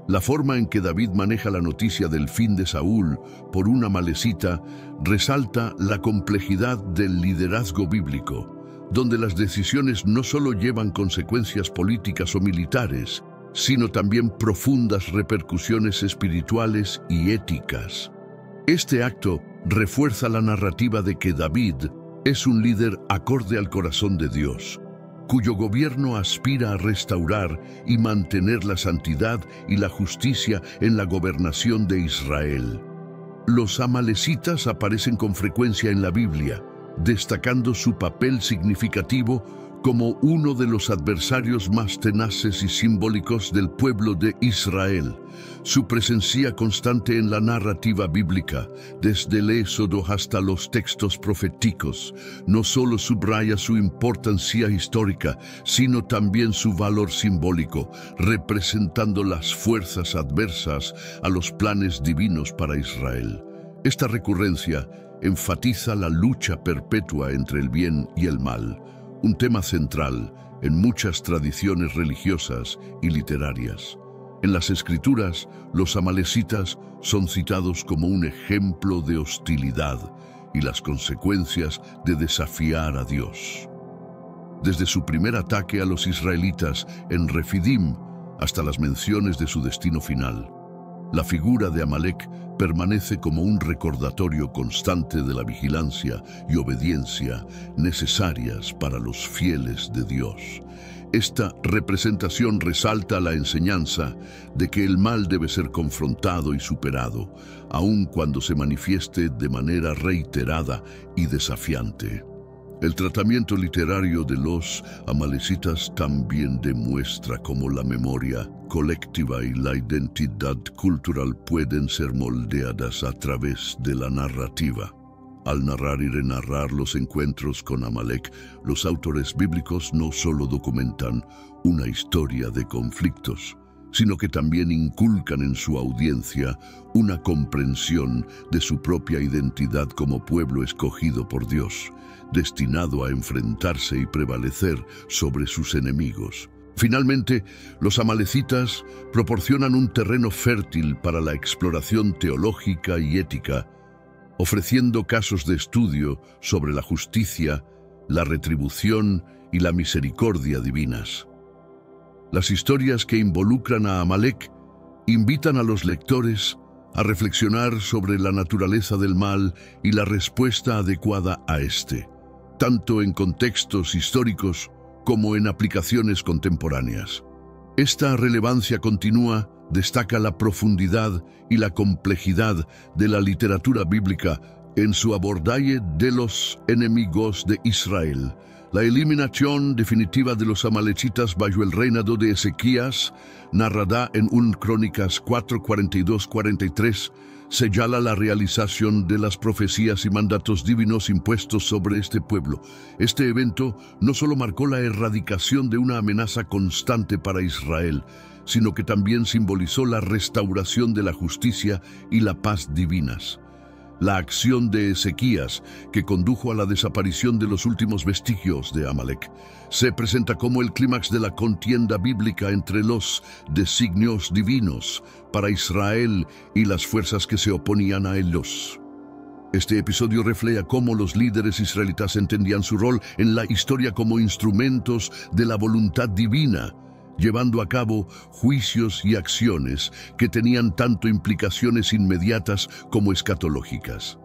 La forma en que David maneja la noticia del fin de Saúl por una amalecita resalta la complejidad del liderazgo bíblico, donde las decisiones no solo llevan consecuencias políticas o militares, sino también profundas repercusiones espirituales y éticas. Este acto refuerza la narrativa de que David es un líder acorde al corazón de Dios, cuyo gobierno aspira a restaurar y mantener la santidad y la justicia en la gobernación de Israel. Los amalecitas aparecen con frecuencia en la Biblia, destacando su papel significativo como uno de los adversarios más tenaces y simbólicos del pueblo de Israel. Su presencia constante en la narrativa bíblica, desde el Éxodo hasta los textos proféticos, no solo subraya su importancia histórica, sino también su valor simbólico, representando las fuerzas adversas a los planes divinos para Israel. Esta recurrencia enfatiza la lucha perpetua entre el bien y el mal, un tema central en muchas tradiciones religiosas y literarias. En las Escrituras, los amalecitas son citados como un ejemplo de hostilidad y las consecuencias de desafiar a Dios. Desde su primer ataque a los israelitas en Refidim hasta las menciones de su destino final, la figura de Amalek permanece como un recordatorio constante de la vigilancia y obediencia necesarias para los fieles de Dios. Esta representación resalta la enseñanza de que el mal debe ser confrontado y superado, aun cuando se manifieste de manera reiterada y desafiante. El tratamiento literario de los amalecitas también demuestra cómo la memoria colectiva y la identidad cultural pueden ser moldeadas a través de la narrativa. Al narrar y renarrar los encuentros con Amalek, los autores bíblicos no solo documentan una historia de conflictos, sino que también inculcan en su audiencia una comprensión de su propia identidad como pueblo escogido por Dios, destinado a enfrentarse y prevalecer sobre sus enemigos. Finalmente, los amalecitas proporcionan un terreno fértil para la exploración teológica y ética, ofreciendo casos de estudio sobre la justicia, la retribución y la misericordia divinas. Las historias que involucran a Amalek invitan a los lectores a reflexionar sobre la naturaleza del mal y la respuesta adecuada a este, tanto en contextos históricos como en aplicaciones contemporáneas. Esta relevancia continua destaca la profundidad y la complejidad de la literatura bíblica en su abordaje de los enemigos de Israel. La eliminación definitiva de los amalecitas bajo el reinado de Ezequías, narrada en 1 Crónicas 4, 42-43, señala la realización de las profecías y mandatos divinos impuestos sobre este pueblo. Este evento no solo marcó la erradicación de una amenaza constante para Israel, sino que también simbolizó la restauración de la justicia y la paz divinas. La acción de Ezequías, que condujo a la desaparición de los últimos vestigios de Amalek, se presenta como el clímax de la contienda bíblica entre los designios divinos para Israel y las fuerzas que se oponían a ellos. Este episodio refleja cómo los líderes israelitas entendían su rol en la historia como instrumentos de la voluntad divina, llevando a cabo juicios y acciones que tenían tanto implicaciones inmediatas como escatológicas.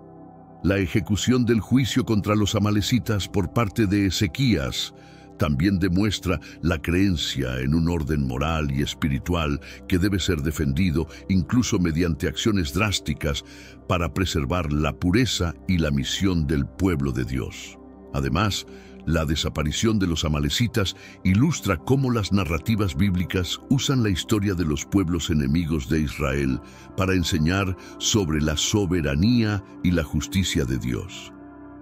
La ejecución del juicio contra los amalecitas por parte de Ezequías también demuestra la creencia en un orden moral y espiritual que debe ser defendido incluso mediante acciones drásticas para preservar la pureza y la misión del pueblo de Dios. Además, la desaparición de los amalecitas ilustra cómo las narrativas bíblicas usan la historia de los pueblos enemigos de Israel para enseñar sobre la soberanía y la justicia de Dios.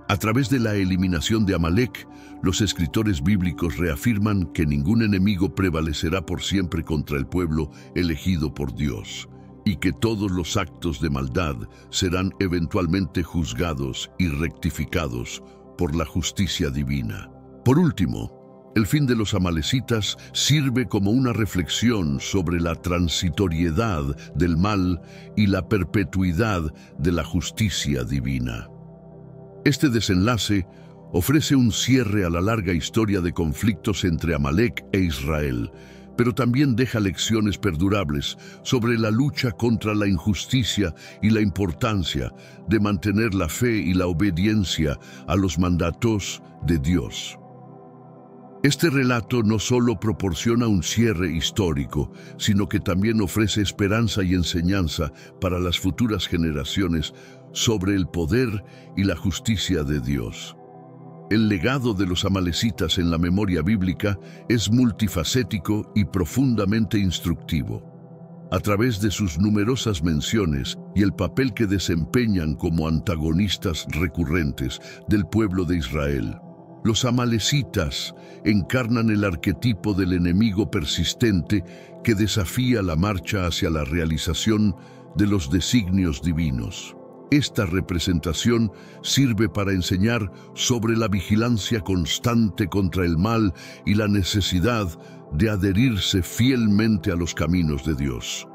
A través de la eliminación de Amalek, los escritores bíblicos reafirman que ningún enemigo prevalecerá por siempre contra el pueblo elegido por Dios, y que todos los actos de maldad serán eventualmente juzgados y rectificados por la justicia divina. Por último, el fin de los amalecitas sirve como una reflexión sobre la transitoriedad del mal y la perpetuidad de la justicia divina. Este desenlace ofrece un cierre a la larga historia de conflictos entre Amalek e Israel, pero también deja lecciones perdurables sobre la lucha contra la injusticia y la importancia de mantener la fe y la obediencia a los mandatos de Dios. Este relato no solo proporciona un cierre histórico, sino que también ofrece esperanza y enseñanza para las futuras generaciones sobre el poder y la justicia de Dios. El legado de los amalecitas en la memoria bíblica es multifacético y profundamente instructivo. A través de sus numerosas menciones y el papel que desempeñan como antagonistas recurrentes del pueblo de Israel, los amalecitas encarnan el arquetipo del enemigo persistente que desafía la marcha hacia la realización de los designios divinos. Esta representación sirve para enseñar sobre la vigilancia constante contra el mal y la necesidad de adherirse fielmente a los caminos de Dios.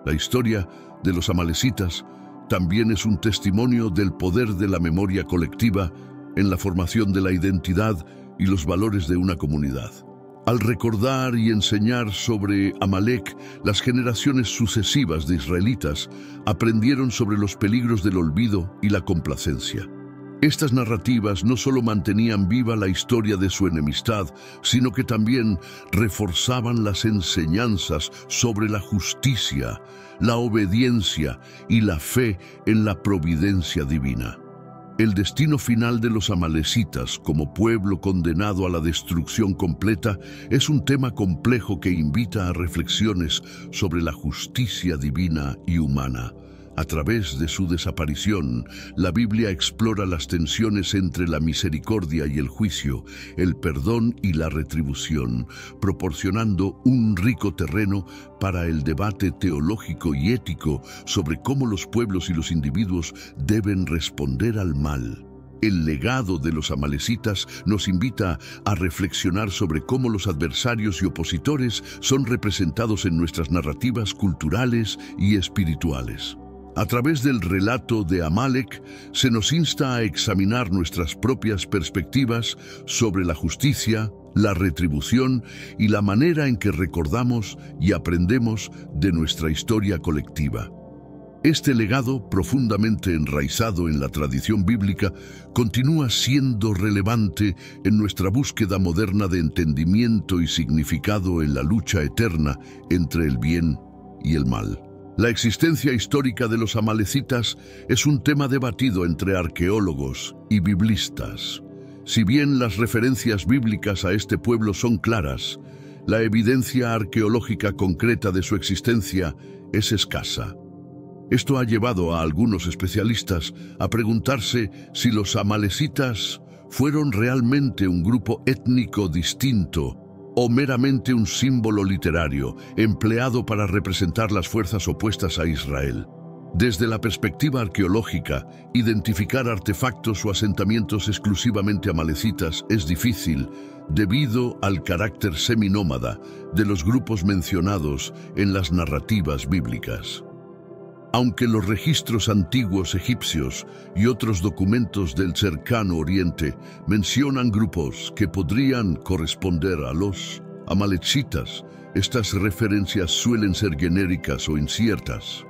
La historia de los amalecitas también es un testimonio del poder de la memoria colectiva en la formación de la identidad y los valores de una comunidad. Al recordar y enseñar sobre Amalek, las generaciones sucesivas de israelitas aprendieron sobre los peligros del olvido y la complacencia. Estas narrativas no solo mantenían viva la historia de su enemistad, sino que también reforzaban las enseñanzas sobre la justicia, la obediencia y la fe en la providencia divina. El destino final de los amalecitas como pueblo condenado a la destrucción completa es un tema complejo que invita a reflexiones sobre la justicia divina y humana. A través de su desaparición, la Biblia explora las tensiones entre la misericordia y el juicio, el perdón y la retribución, proporcionando un rico terreno para el debate teológico y ético sobre cómo los pueblos y los individuos deben responder al mal. El legado de los amalecitas nos invita a reflexionar sobre cómo los adversarios y opositores son representados en nuestras narrativas culturales y espirituales. A través del relato de Amalek, se nos insta a examinar nuestras propias perspectivas sobre la justicia, la retribución y la manera en que recordamos y aprendemos de nuestra historia colectiva. Este legado, profundamente enraizado en la tradición bíblica, continúa siendo relevante en nuestra búsqueda moderna de entendimiento y significado en la lucha eterna entre el bien y el mal. La existencia histórica de los amalecitas es un tema debatido entre arqueólogos y biblistas. Si bien las referencias bíblicas a este pueblo son claras, la evidencia arqueológica concreta de su existencia es escasa. Esto ha llevado a algunos especialistas a preguntarse si los amalecitas fueron realmente un grupo étnico distinto o meramente un símbolo literario empleado para representar las fuerzas opuestas a Israel. Desde la perspectiva arqueológica, identificar artefactos o asentamientos exclusivamente amalecitas es difícil debido al carácter seminómada de los grupos mencionados en las narrativas bíblicas. Aunque los registros antiguos egipcios y otros documentos del cercano Oriente mencionan grupos que podrían corresponder a los amalecitas, estas referencias suelen ser genéricas o inciertas.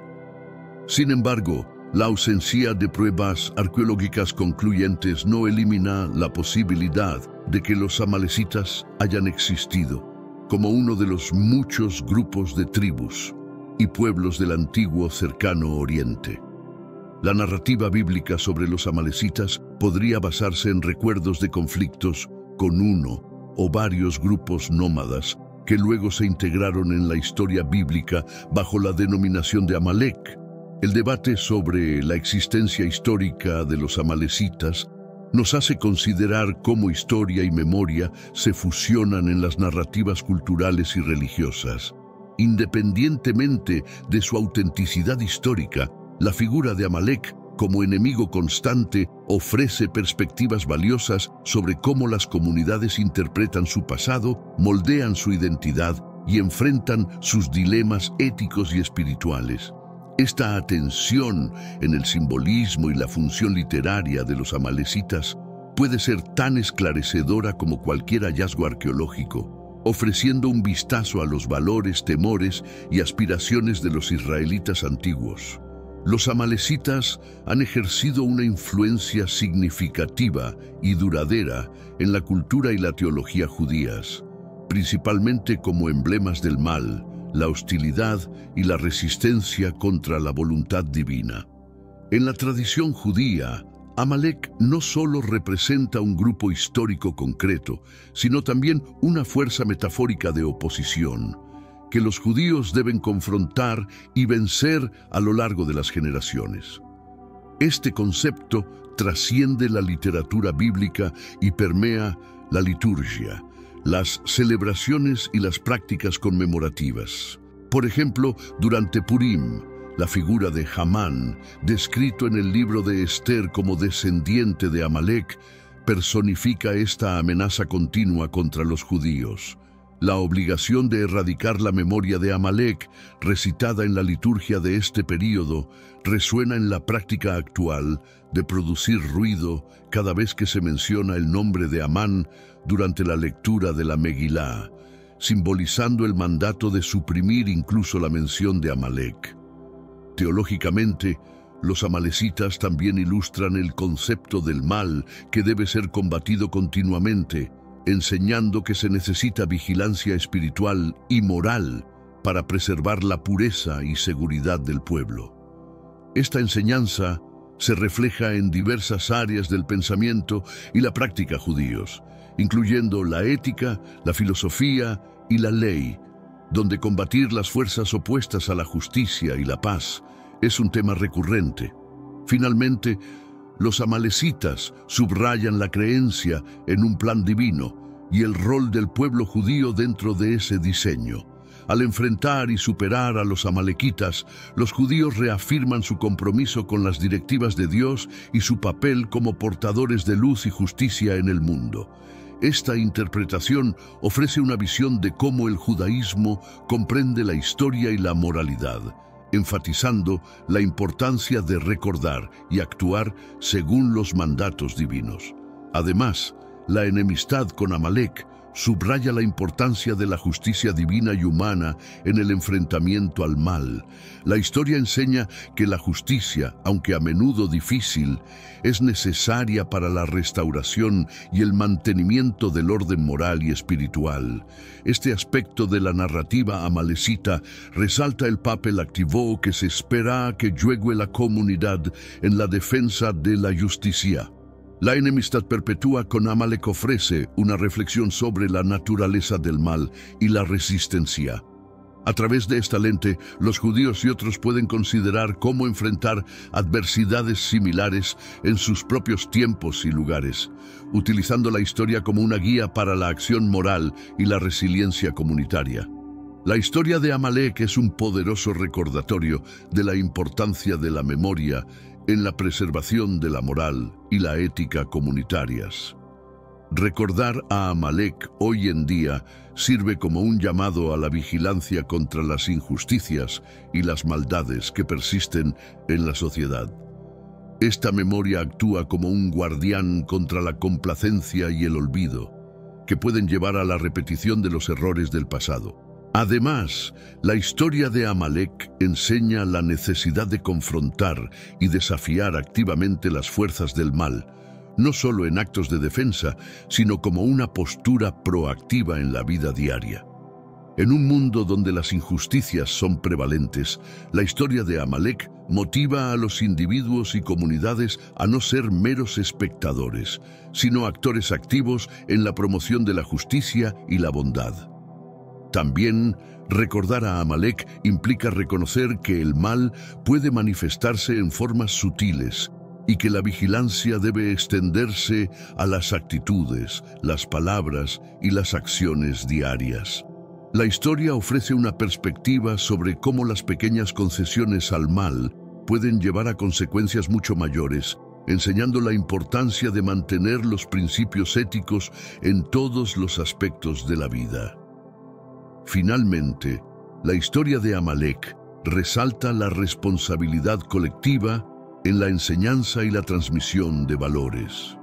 Sin embargo, la ausencia de pruebas arqueológicas concluyentes no elimina la posibilidad de que los amalecitas hayan existido como uno de los muchos grupos de tribus y pueblos del antiguo cercano Oriente. La narrativa bíblica sobre los amalecitas podría basarse en recuerdos de conflictos con uno o varios grupos nómadas que luego se integraron en la historia bíblica bajo la denominación de Amalek. El debate sobre la existencia histórica de los amalecitas nos hace considerar cómo historia y memoria se fusionan en las narrativas culturales y religiosas. Independientemente de su autenticidad histórica, la figura de Amalek como enemigo constante ofrece perspectivas valiosas sobre cómo las comunidades interpretan su pasado, moldean su identidad y enfrentan sus dilemas éticos y espirituales. Esta atención en el simbolismo y la función literaria de los amalecitas puede ser tan esclarecedora como cualquier hallazgo arqueológico, ofreciendo un vistazo a los valores, temores y aspiraciones de los israelitas antiguos. Los amalecitas han ejercido una influencia significativa y duradera en la cultura y la teología judías, principalmente como emblemas del mal, la hostilidad y la resistencia contra la voluntad divina. En la tradición judía, Amalek no solo representa un grupo histórico concreto, sino también una fuerza metafórica de oposición, que los judíos deben confrontar y vencer a lo largo de las generaciones. Este concepto trasciende la literatura bíblica y permea la liturgia, las celebraciones y las prácticas conmemorativas. Por ejemplo, durante Purim, la figura de Hamán, descrito en el libro de Esther como descendiente de Amalek, personifica esta amenaza continua contra los judíos. La obligación de erradicar la memoria de Amalek, recitada en la liturgia de este período, resuena en la práctica actual de producir ruido cada vez que se menciona el nombre de Amán durante la lectura de la Megilá, simbolizando el mandato de suprimir incluso la mención de Amalek. Teológicamente, los amalecitas también ilustran el concepto del mal que debe ser combatido continuamente, enseñando que se necesita vigilancia espiritual y moral para preservar la pureza y seguridad del pueblo. Esta enseñanza se refleja en diversas áreas del pensamiento y la práctica judíos, incluyendo la ética, la filosofía y la ley, donde combatir las fuerzas opuestas a la justicia y la paz es un tema recurrente. Finalmente, los amalecitas subrayan la creencia en un plan divino y el rol del pueblo judío dentro de ese diseño. Al enfrentar y superar a los amalequitas, los judíos reafirman su compromiso con las directivas de Dios y su papel como portadores de luz y justicia en el mundo. Esta interpretación ofrece una visión de cómo el judaísmo comprende la historia y la moralidad, enfatizando la importancia de recordar y actuar según los mandatos divinos. Además, la enemistad con Amalek subraya la importancia de la justicia divina y humana en el enfrentamiento al mal. La historia enseña que la justicia, aunque a menudo difícil, es necesaria para la restauración y el mantenimiento del orden moral y espiritual. Este aspecto de la narrativa amalecita resalta el papel activo que se espera que juegue la comunidad en la defensa de la justicia. La enemistad perpetua con Amalek ofrece una reflexión sobre la naturaleza del mal y la resistencia. A través de esta lente, los judíos y otros pueden considerar cómo enfrentar adversidades similares en sus propios tiempos y lugares, utilizando la historia como una guía para la acción moral y la resiliencia comunitaria. La historia de Amalek es un poderoso recordatorio de la importancia de la memoria en la preservación de la moral y la ética comunitarias. Recordar a Amalek hoy en día sirve como un llamado a la vigilancia contra las injusticias y las maldades que persisten en la sociedad. Esta memoria actúa como un guardián contra la complacencia y el olvido, que pueden llevar a la repetición de los errores del pasado. Además, la historia de Amalek enseña la necesidad de confrontar y desafiar activamente las fuerzas del mal, no solo en actos de defensa, sino como una postura proactiva en la vida diaria. En un mundo donde las injusticias son prevalentes, la historia de Amalek motiva a los individuos y comunidades a no ser meros espectadores, sino actores activos en la promoción de la justicia y la bondad. También, recordar a Amalek implica reconocer que el mal puede manifestarse en formas sutiles y que la vigilancia debe extenderse a las actitudes, las palabras y las acciones diarias. La historia ofrece una perspectiva sobre cómo las pequeñas concesiones al mal pueden llevar a consecuencias mucho mayores, enseñando la importancia de mantener los principios éticos en todos los aspectos de la vida. Finalmente, la historia de Amalek resalta la responsabilidad colectiva en la enseñanza y la transmisión de valores.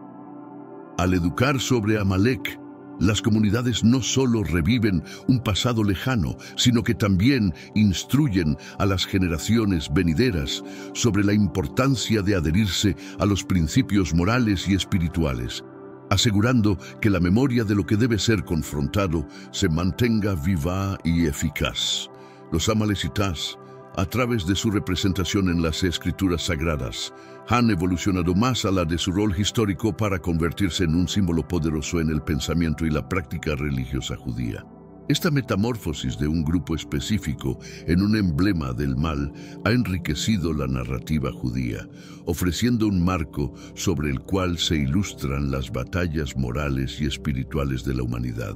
Al educar sobre Amalek, las comunidades no solo reviven un pasado lejano, sino que también instruyen a las generaciones venideras sobre la importancia de adherirse a los principios morales y espirituales, asegurando que la memoria de lo que debe ser confrontado se mantenga viva y eficaz. Los amalecitas, a través de su representación en las escrituras sagradas, han evolucionado más allá de su rol histórico para convertirse en un símbolo poderoso en el pensamiento y la práctica religiosa judía. Esta metamorfosis de un grupo específico en un emblema del mal ha enriquecido la narrativa judía, ofreciendo un marco sobre el cual se ilustran las batallas morales y espirituales de la humanidad.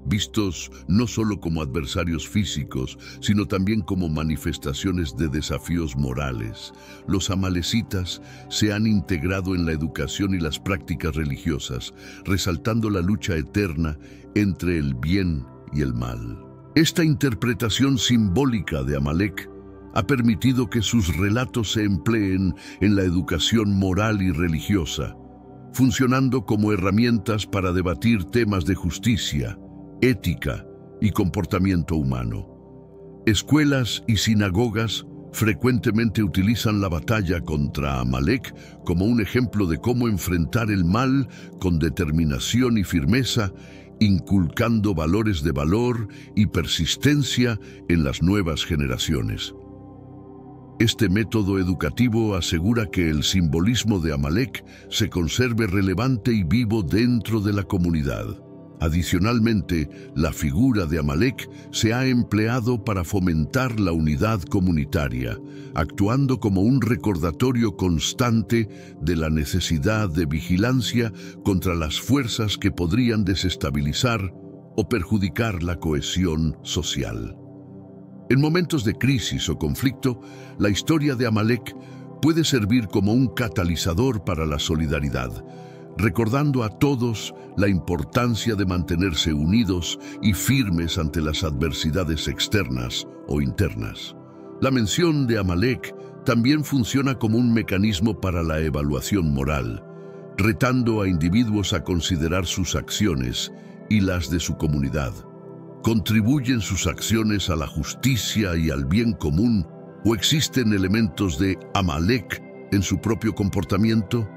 Vistos no solo como adversarios físicos, sino también como manifestaciones de desafíos morales, los amalecitas se han integrado en la educación y las prácticas religiosas, resaltando la lucha eterna entre el bien y el mal. Esta interpretación simbólica de Amalek ha permitido que sus relatos se empleen en la educación moral y religiosa, funcionando como herramientas para debatir temas de justicia, ética y comportamiento humano. Escuelas y sinagogas frecuentemente utilizan la batalla contra Amalek como un ejemplo de cómo enfrentar el mal con determinación y firmeza, inculcando valores de valor y persistencia en las nuevas generaciones. Este método educativo asegura que el simbolismo de Amalek se conserve relevante y vivo dentro de la comunidad. Adicionalmente, la figura de Amalek se ha empleado para fomentar la unidad comunitaria, actuando como un recordatorio constante de la necesidad de vigilancia contra las fuerzas que podrían desestabilizar o perjudicar la cohesión social. En momentos de crisis o conflicto, la historia de Amalek puede servir como un catalizador para la solidaridad, recordando a todos la importancia de mantenerse unidos y firmes ante las adversidades externas o internas. La mención de Amalek también funciona como un mecanismo para la evaluación moral, retando a individuos a considerar sus acciones y las de su comunidad. ¿Contribuyen sus acciones a la justicia y al bien común o existen elementos de Amalek en su propio comportamiento?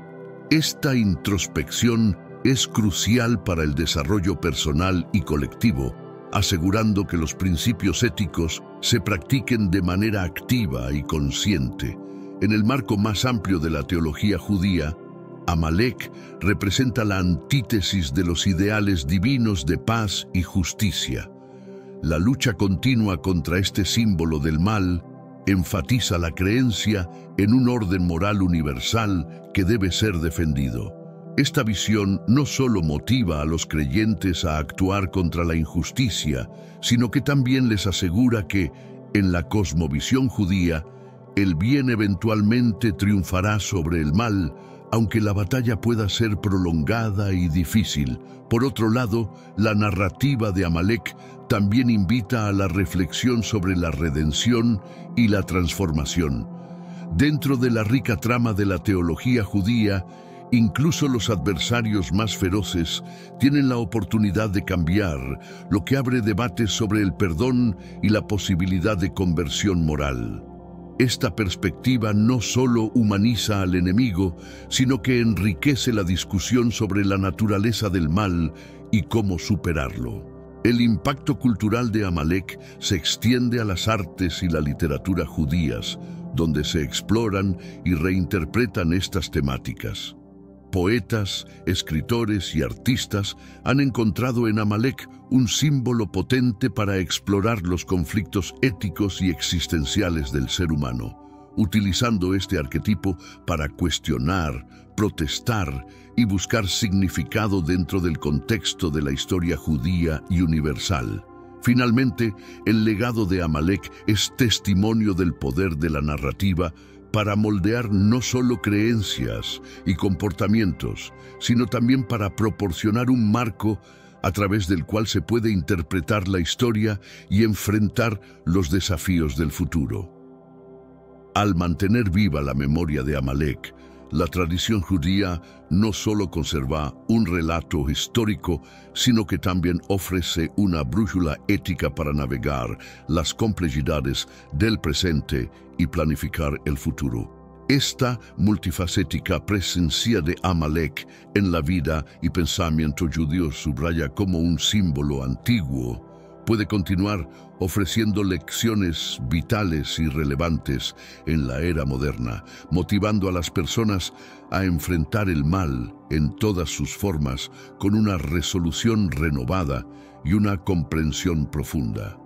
Esta introspección es crucial para el desarrollo personal y colectivo, asegurando que los principios éticos se practiquen de manera activa y consciente. En el marco más amplio de la teología judía, Amalek representa la antítesis de los ideales divinos de paz y justicia. La lucha continua contra este símbolo del mal enfatiza la creencia en un orden moral universal que debe ser defendido. Esta visión no solo motiva a los creyentes a actuar contra la injusticia, sino que también les asegura que, en la cosmovisión judía, el bien eventualmente triunfará sobre el mal, aunque la batalla pueda ser prolongada y difícil. Por otro lado, la narrativa de Amalek también invita a la reflexión sobre la redención y la transformación. Dentro de la rica trama de la teología judía, incluso los adversarios más feroces tienen la oportunidad de cambiar, lo que abre debates sobre el perdón y la posibilidad de conversión moral. Esta perspectiva no solo humaniza al enemigo, sino que enriquece la discusión sobre la naturaleza del mal y cómo superarlo. El impacto cultural de Amalek se extiende a las artes y la literatura judías, donde se exploran y reinterpretan estas temáticas. Poetas, escritores y artistas han encontrado en Amalek un símbolo potente para explorar los conflictos éticos y existenciales del ser humano, utilizando este arquetipo para cuestionar, protestar y buscar significado dentro del contexto de la historia judía y universal. Finalmente, el legado de Amalek es testimonio del poder de la narrativa para moldear no solo creencias y comportamientos, sino también para proporcionar un marco a través del cual se puede interpretar la historia y enfrentar los desafíos del futuro. Al mantener viva la memoria de Amalek, la tradición judía no solo conserva un relato histórico, sino que también ofrece una brújula ética para navegar las complejidades del presente y planificar el futuro. Esta multifacética presencia de Amalek en la vida y pensamiento judío subraya como un símbolo antiguo, puede continuar ofreciendo lecciones vitales y relevantes en la era moderna, motivando a las personas a enfrentar el mal en todas sus formas con una resolución renovada y una comprensión profunda.